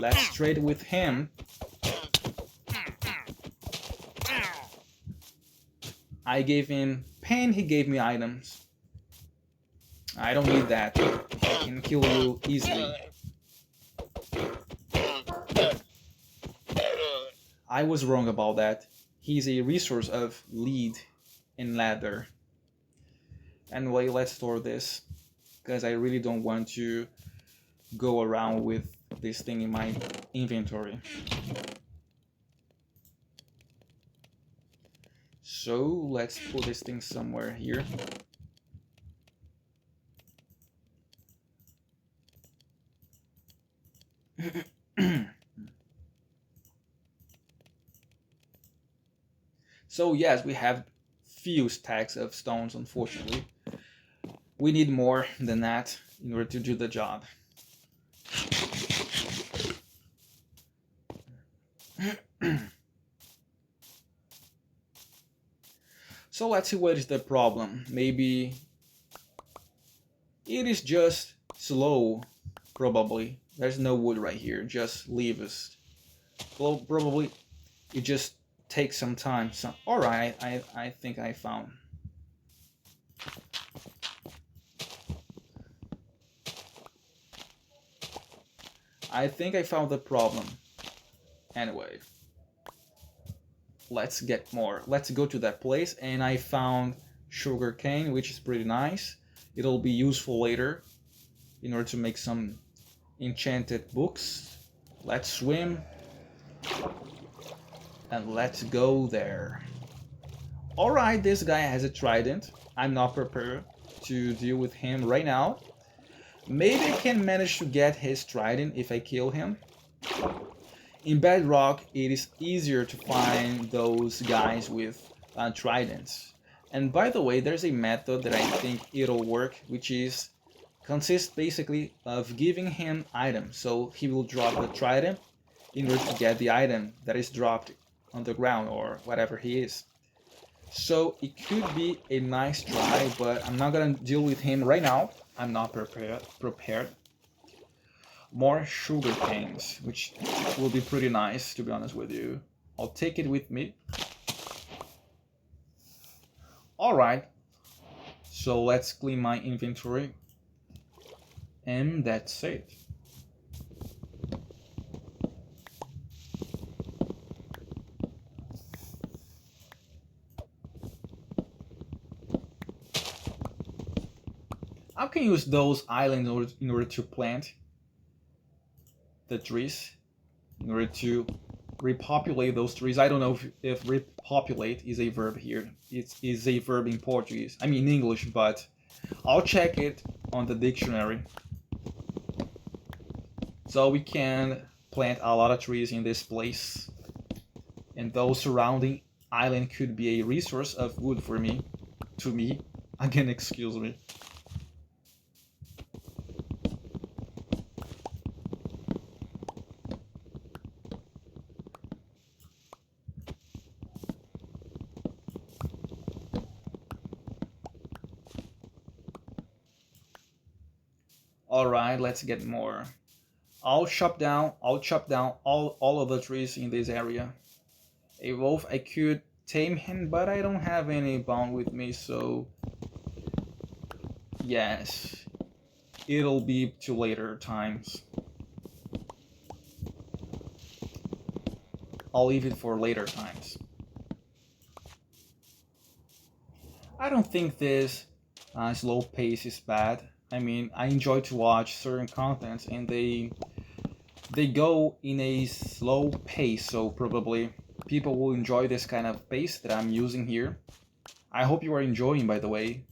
Let's trade with him. I gave him pain, he gave me items. I don't need that. I can kill you easily. I was wrong about that. He's a resource of lead and leather. Anyway, let's store this, because I really don't want to go around with this thing in my inventory. So let's put this thing somewhere here. So yes, we have few stacks of stones, unfortunately. We need more than that in order to do the job. So let's see what is the problem. Maybe it is just slow, probably. There's no wood right here, just leaves. Well, probably it just takes some time. So, alright, I think I found. I think I found the problem. Anyway, let's get more. Let's go to that place, and I found sugar cane, which is pretty nice. It'll be useful later in order to make some enchanted books. Let's swim and let's go there. Alright, this guy has a trident. I'm not prepared to deal with him right now. Maybe I can manage to get his trident if I kill him. In Bedrock, it is easier to find those guys with tridents. And by the way, there's a method that I think it'll work, which consists basically of giving him items. So he will drop the trident in order to get the item that is dropped on the ground or whatever he is. So it could be a nice try, but I'm not gonna deal with him right now. I'm not prepared. More sugar canes, which will be pretty nice, to be honest with you. I'll take it with me. Alright, so let's clean my inventory. And that's it. I can use those islands in order to plant the trees, in order to repopulate those trees. I don't know if repopulate is a verb here. It is a verb in Portuguese. I mean in English, but I'll check it on the dictionary. So we can plant a lot of trees in this place, and those surrounding island could be a resource of wood for me. To me, again, excuse me. Alright, let's get more. I'll chop down all of the trees in this area. A wolf, I could tame him, but I don't have any bone with me, so yes, it'll be to later times. I'll leave it for later times. I don't think this slow pace is bad. I mean, I enjoy to watch certain contents, and they go in a slow pace, so probably people will enjoy this kind of pace that I'm using here. I hope you are enjoying, by the way.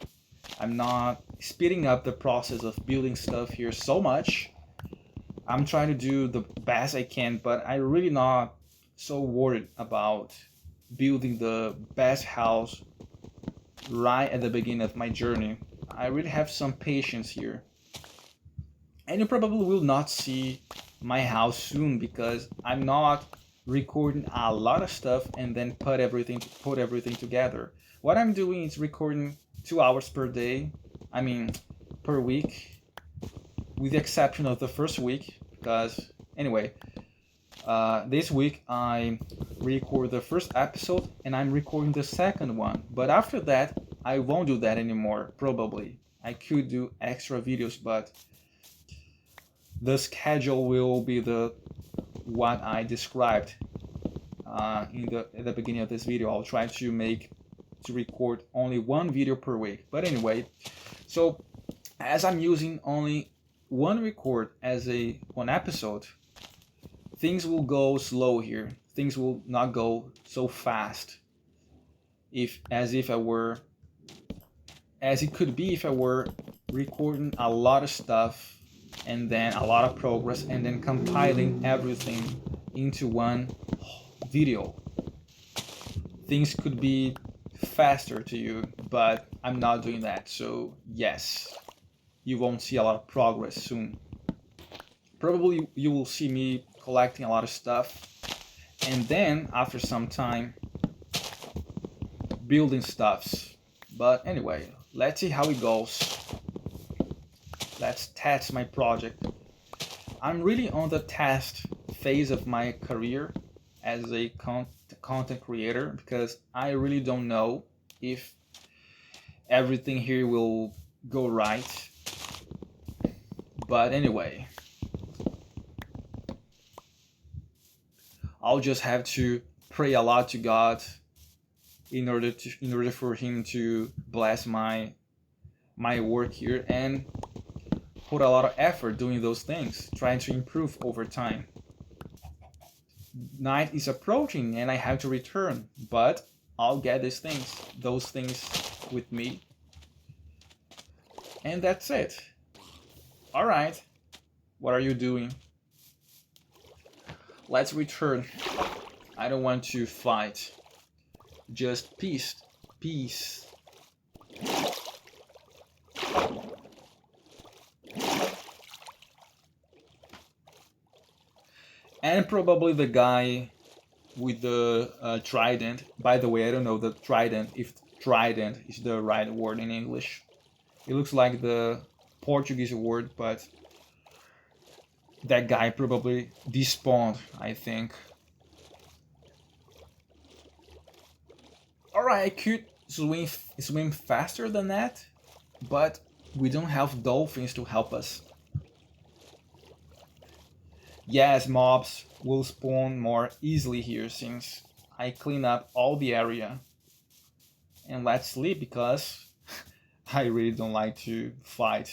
I'm not speeding up the process of building stuff here so much. I'm trying to do the best I can, but I'm really not so worried about building the best house right at the beginning of my journey. I really have some patience here. And you probably will not see my house soon because I'm not recording a lot of stuff and then put everything together. What I'm doing is recording 2 hours per day. I mean, per week, with the exception of the first week, because anyway, this week I record the first episode and I'm recording the second one. But after that, I won't do that anymore. Probably I could do extra videos, but the schedule will be the what I described at the beginning of this video. I'll try to record only one video per week. But anyway, so as I'm using only one record as one episode, things will go slow here. Things will not go so fast as it could be if I were recording a lot of stuff and then a lot of progress and then compiling everything into one video. Things could be faster to you, but I'm not doing that. So yes, you won't see a lot of progress soon. Probably you will see me collecting a lot of stuff and then after some time building stuffs. But anyway, let's see how it goes. Let's test my project. I'm really on the test phase of my career as a content creator because I really don't know if everything here will go right. But anyway, I'll just have to pray a lot to God in order for him to bless my work here and put a lot of effort doing those things, trying to improve over time. Night is approaching and I have to return, but I'll get those things with me. And that's it. All right, what are you doing? Let's return. I don't want to fight. Just peace. And probably the guy with the trident. By the way, I don't know if trident is the right word in English. It looks like the Portuguese word, but that guy probably despawned, I think. Alright, I could swim faster than that, but we don't have dolphins to help us. Yes, mobs will spawn more easily here since I clean up all the area. And let's sleep because I really don't like to fight.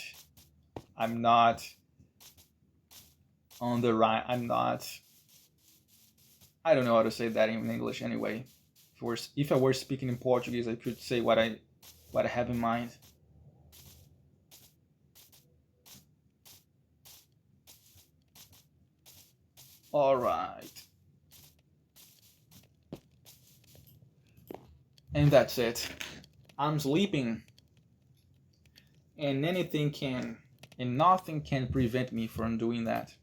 I'm not on the right. I don't know how to say that in English anyway. If I were speaking in Portuguese, I could say what I have in mind. All right. And that's it. I'm sleeping. And nothing can prevent me from doing that.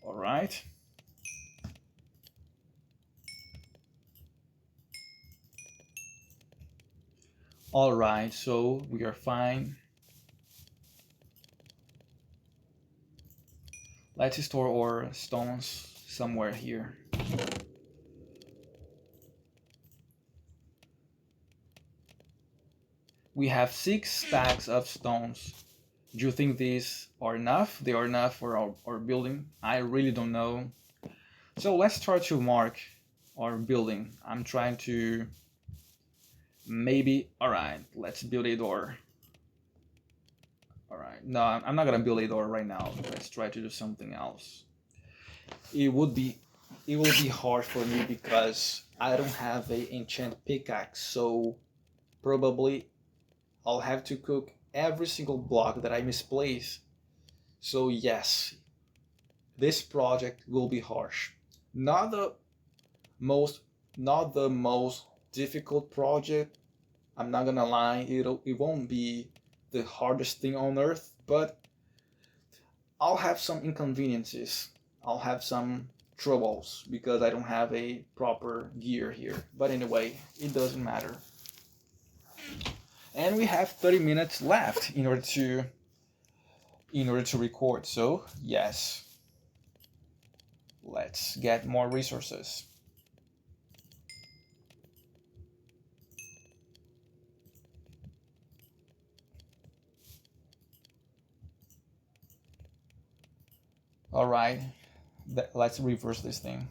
All right. All right, so we are fine. Let's store our stones somewhere here. We have 6 stacks of stones. Do you think these are enough? They are enough for our building? I really don't know. So let's try to mark our building. I'm trying to maybe, all right, let's build a door. All right, no, I'm not gonna build a door right now. Let's try to do something else. It will be hard for me because I don't have a enchant pickaxe, so probably I'll have to cook every single block that I misplace. So yes, this project will be harsh. Not the most difficult project, I'm not gonna lie, it won't be the hardest thing on earth, but I'll have some inconveniences. I'll have some troubles because I don't have a proper gear here. But anyway, it doesn't matter. And we have 30 minutes left in order to record. So yes, let's get more resources. All right, let's reverse this thing.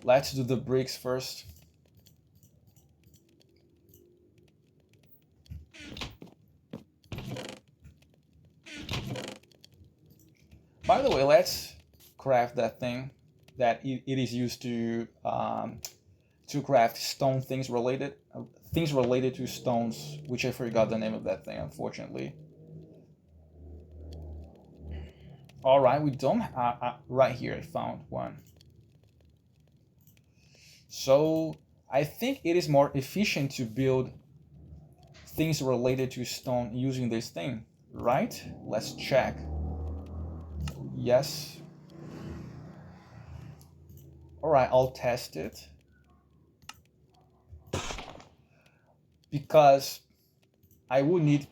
Let's do the bricks first. By the way, let's craft that thing that it is used to craft stone things related to stones, which I forgot the name of that thing, unfortunately. All right, we don't. Right here, I found one. So I think it is more efficient to build things related to stone using this thing, right? Let's check. Yes. All right, I'll test it. Because I would need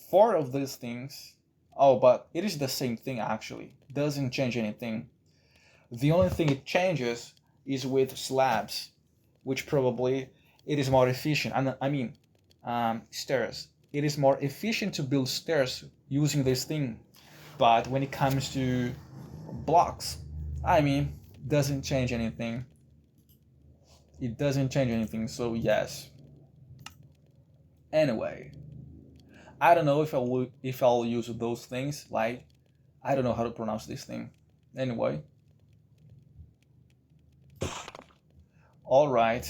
4 of these things. Oh, but it is the same thing actually. Doesn't change anything. The only thing it changes is with slabs, which probably it is more efficient. Stairs. It is more efficient to build stairs using this thing. But when it comes to blocks, doesn't change anything. It doesn't change anything, so yes. Anyway, I don't know if I'll use those things. Like, I don't know how to pronounce this thing. Anyway, all right.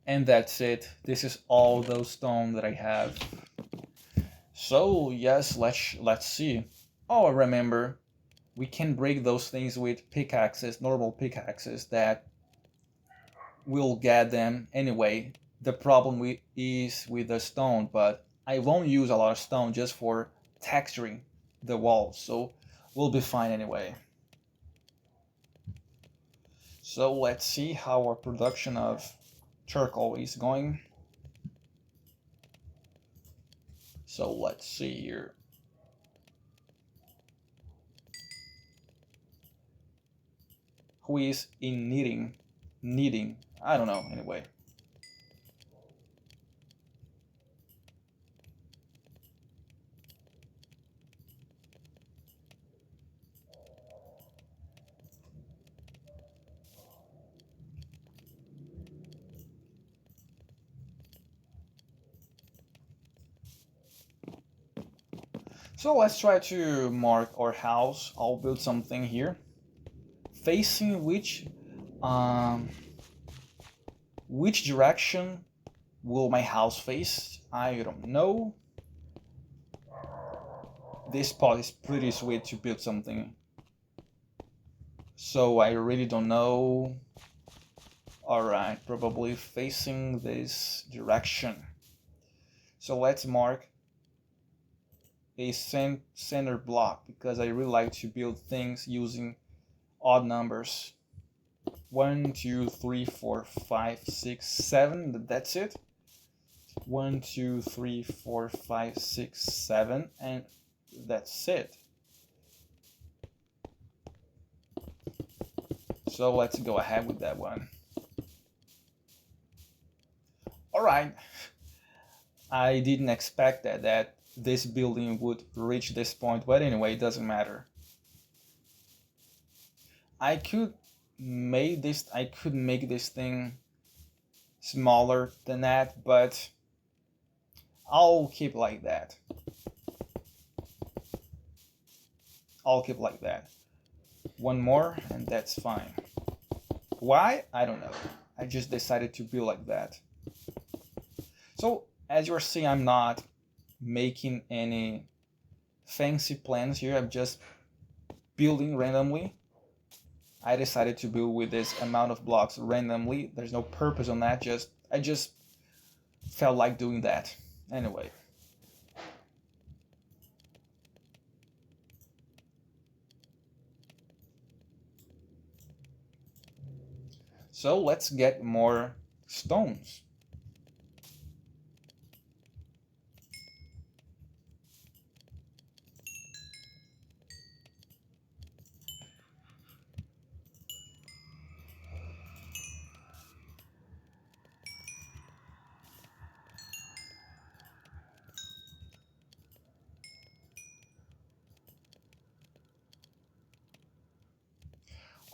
And that's it. This is all those stone that I have. So yes, let's see. Oh, I remember. We can break those things with pickaxes, normal pickaxes that will get them anyway. The problem is with the stone, but I won't use a lot of stone just for texturing the walls, so we'll be fine anyway. So let's see how our production of charcoal is going. So let's see here. Who is in knitting? I don't know, anyway. So let's try to mark our house. I'll build something here. Facing which direction will my house face? I don't know. This spot is pretty sweet to build something. So I really don't know. Alright, probably facing this direction. So let's mark a center block because I really like to build things using odd numbers. 1, 2, 3, 4, 5, 6, 7. That's it. 1, 2, 3, 4, 5, 6, 7, and that's it. So let's go ahead with that one. All right. I didn't expect that this building would reach this point, but anyway, it doesn't matter. I could make this thing smaller than that, but I'll keep like that. I'll keep like that. One more and that's fine. Why? I don't know. I just decided to build like that. So as you're seeing, I'm not making any fancy plans here. I'm just building randomly. I decided to build with this amount of blocks randomly. There's no purpose on that. I just felt like doing that. Anyway. So let's get more stones.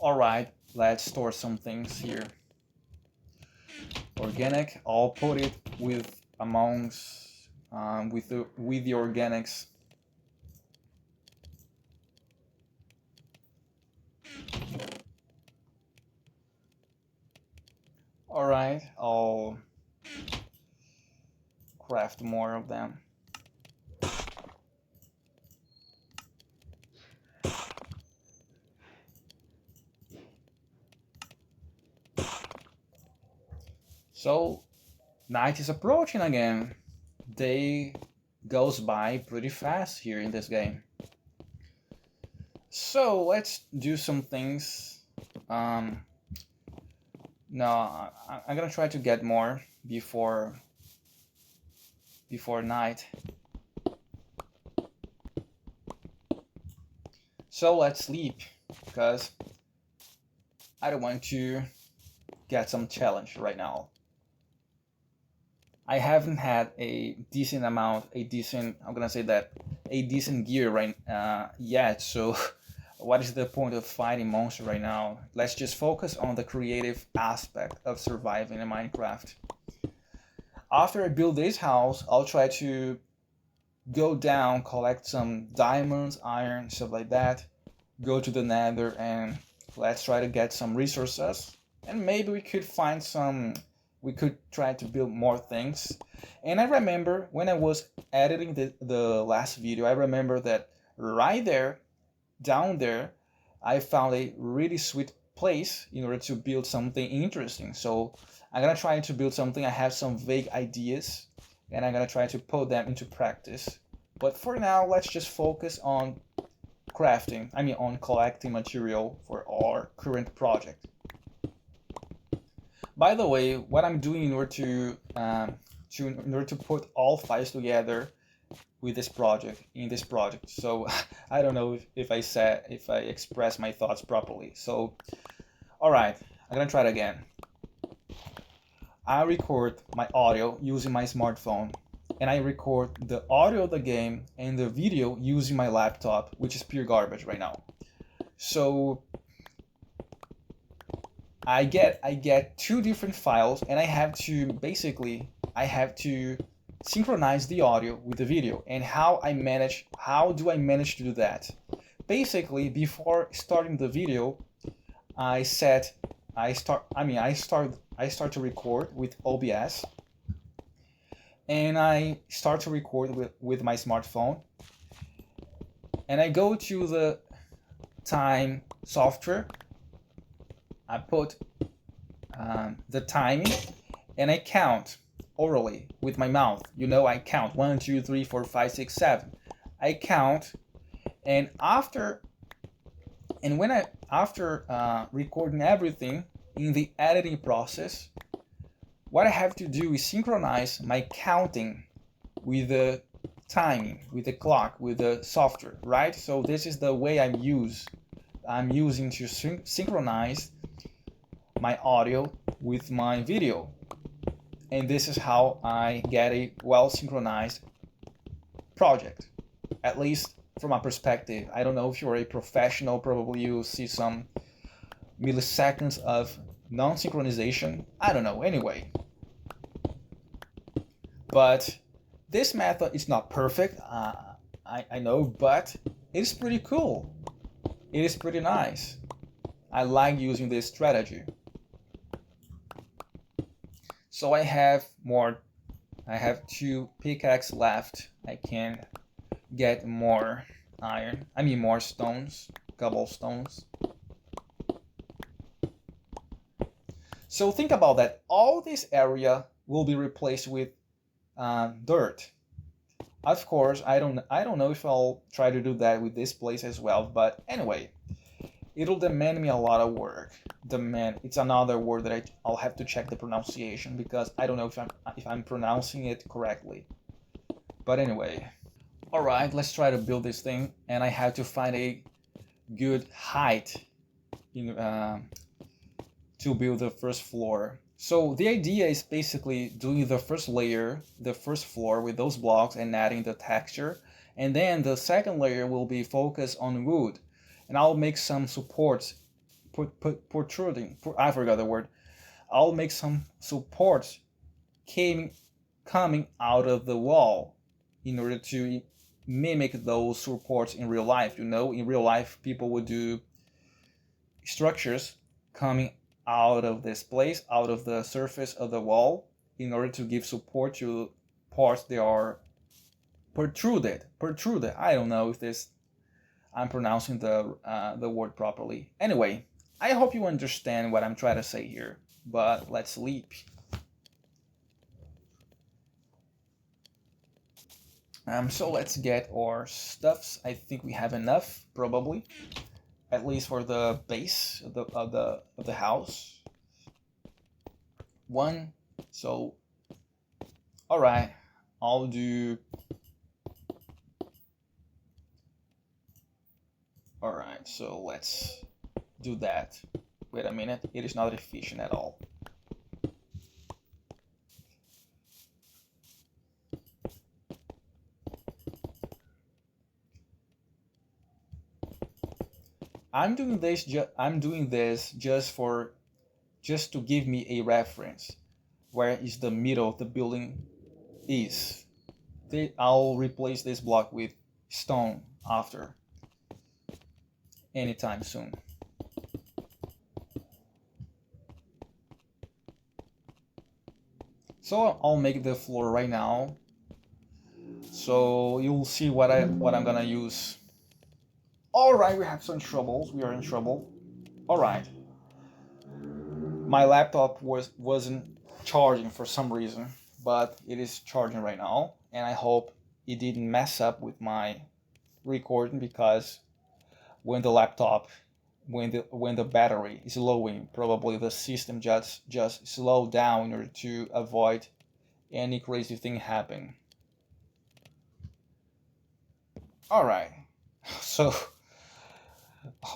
All right, let's store some things here. Organic, I'll put it with amongst with the organics. All right, I'll craft more of them. So night is approaching again. Day goes by pretty fast here in this game. So let's do some things. No, I'm gonna try to get more before night. So let's sleep, because I don't want to get some challenge right now. I haven't had a decent gear right yet, so what is the point of fighting monsters right now? Let's just focus on the creative aspect of surviving in Minecraft. After I build this house, I'll try to go down, collect some diamonds, iron, stuff like that, go to the nether, and let's try to get some resources, and maybe we could find some, we could try to build more things. And I remember when I was editing the last video, I remember that right there, down there, I found a really sweet place in order to build something interesting. So I'm gonna try to build something. I have some vague ideas and I'm gonna try to put them into practice. But for now, let's just focus on crafting, on collecting material for our current project. By the way, what I'm doing in order to put all files together with this project, so I don't know if I expressed my thoughts properly. So all right, I'm gonna try it again. I record my audio using my smartphone, and I record the audio of the game and the video using my laptop, which is pure garbage right now. So I get two different files, and I have to synchronize the audio with the video. And how do I manage to do that? Basically, before starting the video, I start to record with OBS, and I start to record with my smartphone, and I go to the time software. I put the timing, and I count orally with my mouth. I count 1, 2, 3, 4, 5, 6, 7. I count, and after recording everything in the editing process, what I have to do is synchronize my counting with the timing, with the clock, with the software, right? So this is the way I'm using to synchronize my audio with my video. And this is how I get a well-synchronized project, at least from my perspective. I don't know if you're a professional, probably you'll see some milliseconds of non-synchronization. I don't know. Anyway, But this method is not perfect, I know, but it's pretty cool. It is pretty nice. I like using this strategy. So I have 2 pickaxes left. I can get more iron, more stones, cobblestones. So think about that. All this area will be replaced with dirt. Of course, I don't know if I'll try to do that with this place as well, but anyway, it'll demand me a lot of work. It's another word that I'll have to check the pronunciation because I don't know if I'm pronouncing it correctly. But anyway, all right, let's try to build this thing, and I have to find a good height to build the first floor. So the idea is basically doing the first layer, the first floor with those blocks and adding the texture. And then the second layer will be focused on wood. And I'll make some supports, protruding, I forgot the word. I'll make some supports coming out of the wall in order to mimic those supports in real life. You know, in real life, people would do structures coming out of this place, out of the surface of the wall, in order to give support to parts that are protruded. I don't know if I'm pronouncing the word properly. Anyway, I hope you understand what I'm trying to say here. But let's leap. So let's get our stuffs. I think we have enough, probably, at least for the base of the house. 1. So, all right, I'll do. All right, so let's do that. Wait a minute, it is not efficient at all. I'm doing this just to give me a reference. Where is the middle of the building is. I'll replace this block with stone after. Anytime soon. So I'll make the floor right now. So you'll see what I'm gonna use. All right, we have some troubles. We are in trouble. All right. My laptop wasn't charging for some reason, but it is charging right now, and I hope it didn't mess up with my recording because when the battery is lowing, probably the system just slow down in order to avoid any crazy thing happen. All right, so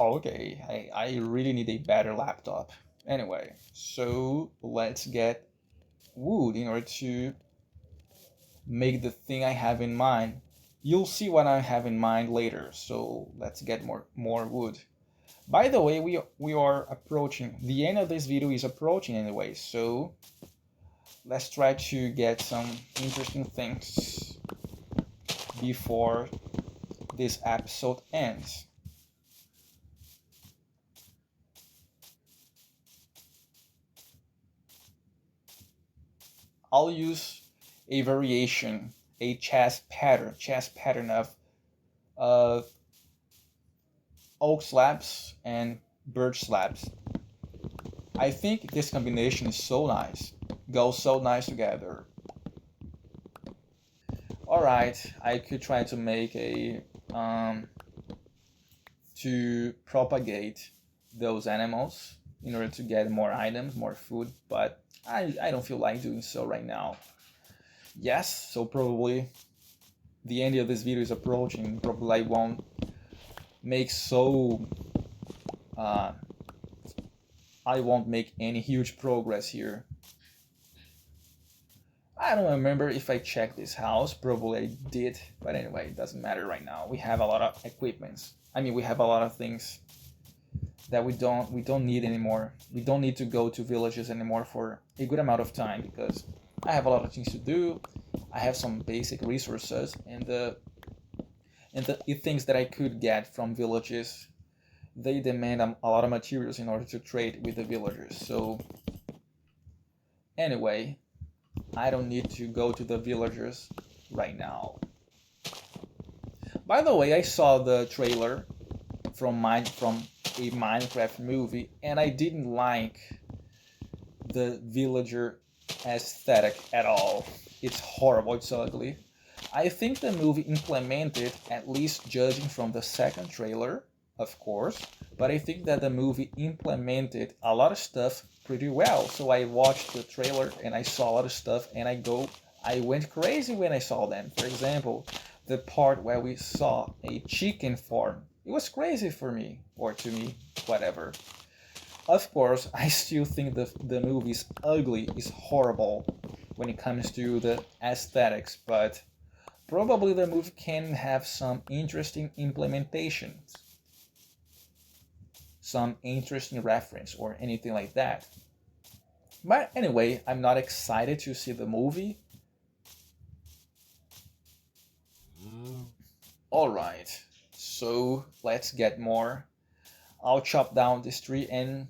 okay, I really need a better laptop. Anyway, so let's get wood in order to make the thing I have in mind. You'll see what I have in mind later, so let's get more wood. By the way, we are approaching, the end of this video is approaching anyway, so let's try to get some interesting things before this episode ends. I'll use a variation, a chest pattern of oak slabs and birch slabs. I think this combination is so nice, goes so nice together. Alright, I could try to make to propagate those animals in order to get more items, more food, but I don't feel like doing so right now. Yes, so probably the end of this video is approaching. Probably I won't make I won't make any huge progress here. I don't remember if I checked this house. Probably I did, but anyway, it doesn't matter right now. We have a lot of equipments. We have a lot of things that we don't need anymore. We don't need to go to villages anymore for a good amount of time because I have a lot of things to do. I have some basic resources, and the things that I could get from villages, they demand a lot of materials in order to trade with the villagers. So anyway, I don't need to go to the villagers right now. By the way, I saw the trailer from a Minecraft movie, and I didn't like the villager aesthetic at all. It's horrible, it's ugly. I think the movie implemented, at least judging from the second trailer, of course, but I think that the movie implemented a lot of stuff pretty well. So I watched the trailer and I saw a lot of stuff, and I went crazy when I saw them. For example, the part where we saw a chicken farm. It was crazy for me, or to me, whatever. Of course, I still think the movie is ugly, is horrible when it comes to the aesthetics, but probably the movie can have some interesting implementations, some interesting reference, or anything like that. But anyway, I'm not excited to see the movie. Alright, so let's get more. I'll chop down this tree and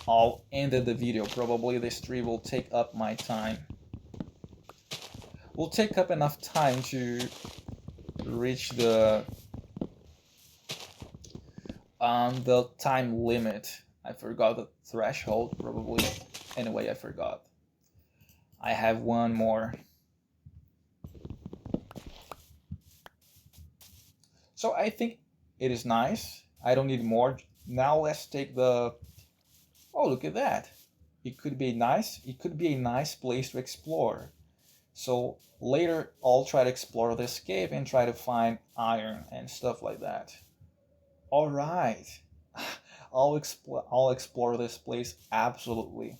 I'll end the video. Probably this tree will take up my time. Will take up enough time to reach the time limit. I forgot the threshold, probably. Anyway, I forgot. I have one more. So I think it is nice. I don't need more. Now let's take the... Oh, look at that. It could be nice. It could be a nice place to explore. So later I'll try to explore this cave and try to find iron and stuff like that. All right. I'll explore this place, absolutely.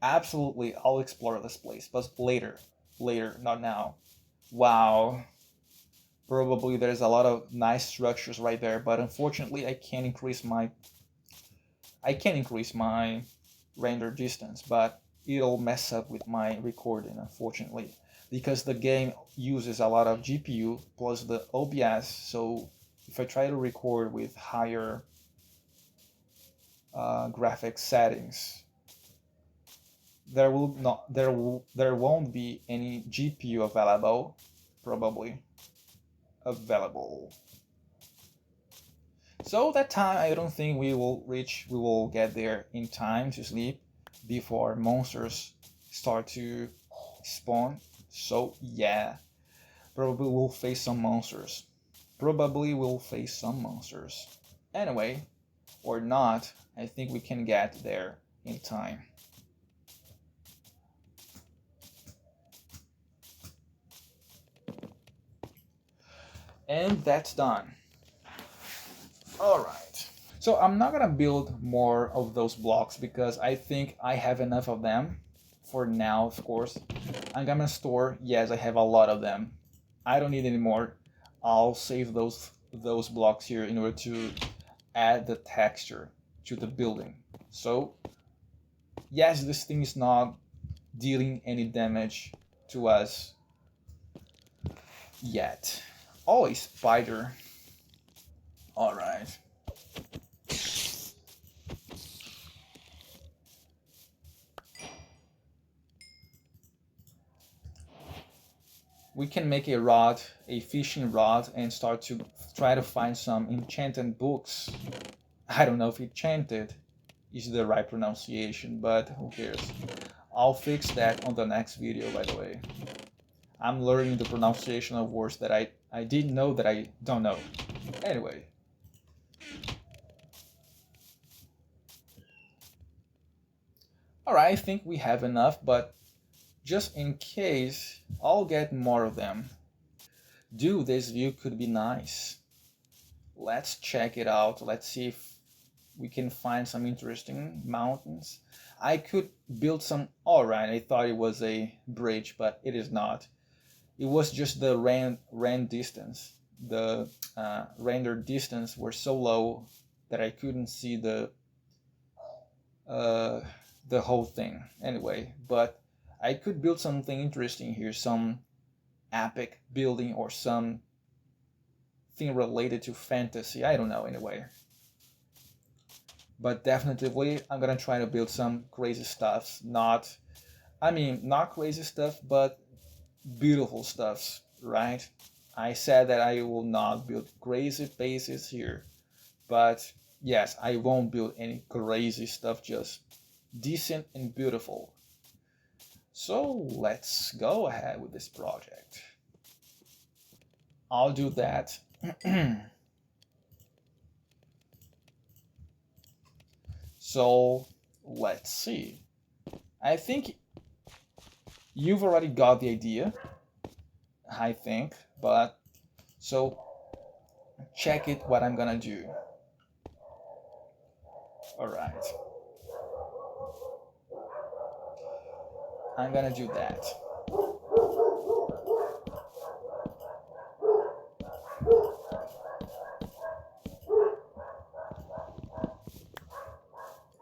Absolutely, I'll explore this place, but later, not now. Wow. Probably there's a lot of nice structures right there, but unfortunately I can't increase my render distance, but it'll mess up with my recording, unfortunately, because the game uses a lot of GPU plus the OBS. So if I try to record with higher graphics settings, there won't be any GPU available, probably available. So that time, I don't think we will get there in time to sleep before monsters start to spawn. So yeah, probably we'll face some monsters. Anyway, or not, I think we can get there in time. And that's done. Alright. So I'm not gonna build more of those blocks because I think I have enough of them for now, of course. I'm gonna store, yes, I have a lot of them. I don't need any more. I'll save those blocks here in order to add the texture to the building. So yes, this thing is not dealing any damage to us yet. Oh, a spider. Alright. We can make a rod, a fishing rod, and start to try to find some enchanted books. I don't know if enchanted is the right pronunciation, but who cares? I'll fix that on the next video, by the way. I'm learning the pronunciation of words that I didn't know that I don't know. Anyway. Alright, I think we have enough, but just in case, I'll get more of them. Dude, this view could be nice. Let's check it out. Let's see if we can find some interesting mountains. I could build some... Alright, I thought it was a bridge, but it is not. It was just the rend distance. The render distance were so low that I couldn't see the whole thing. Anyway, but I could build something interesting here, some epic building or some thing related to fantasy. I don't know, anyway. But definitely, I'm gonna try to build some crazy stuffs. Not crazy stuff, but beautiful stuffs, right? I said that I will not build crazy bases here, but yes, I won't build any crazy stuff, just decent and beautiful. So let's go ahead with this project. I'll do that. So let's see. I think you've already got the idea, I think, but so check it what I'm gonna do. All right. I'm gonna do that.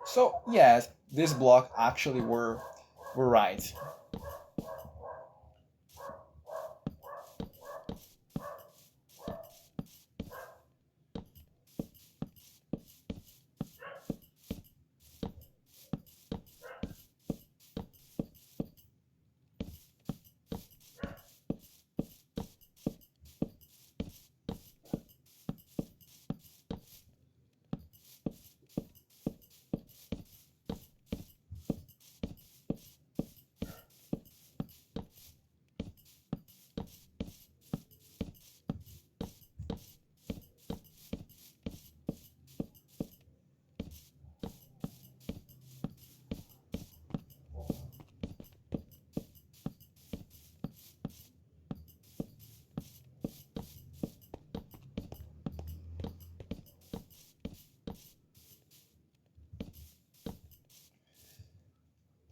So yes, this block actually were right.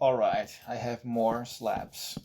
All right, I have more slabs.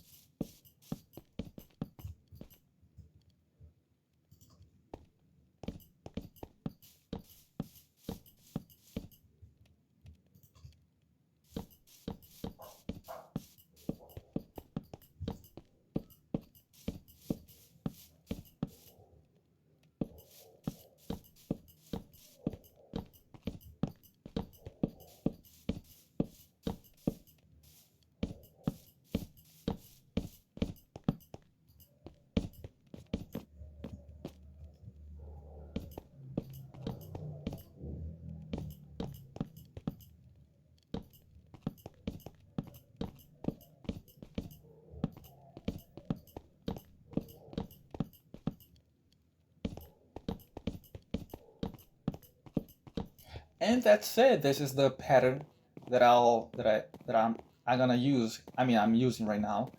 And that's it. This is the pattern that I'm gonna use. I'm using right now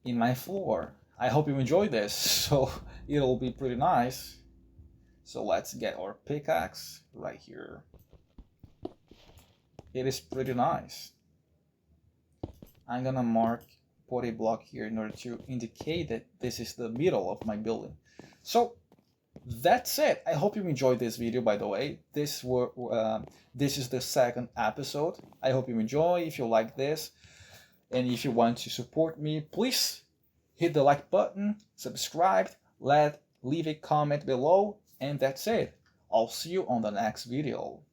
in my floor. I hope you enjoy this. So it'll be pretty nice. So let's get our pickaxe right here. It is pretty nice. I'm gonna put a block here in order to indicate that this is the middle of my building. So that's it. I hope you enjoyed this video, by the way. This is the second episode. I hope you enjoy. If you like this and if you want to support me, please hit the like button, subscribe, leave a comment below, and that's it. I'll see you on the next video.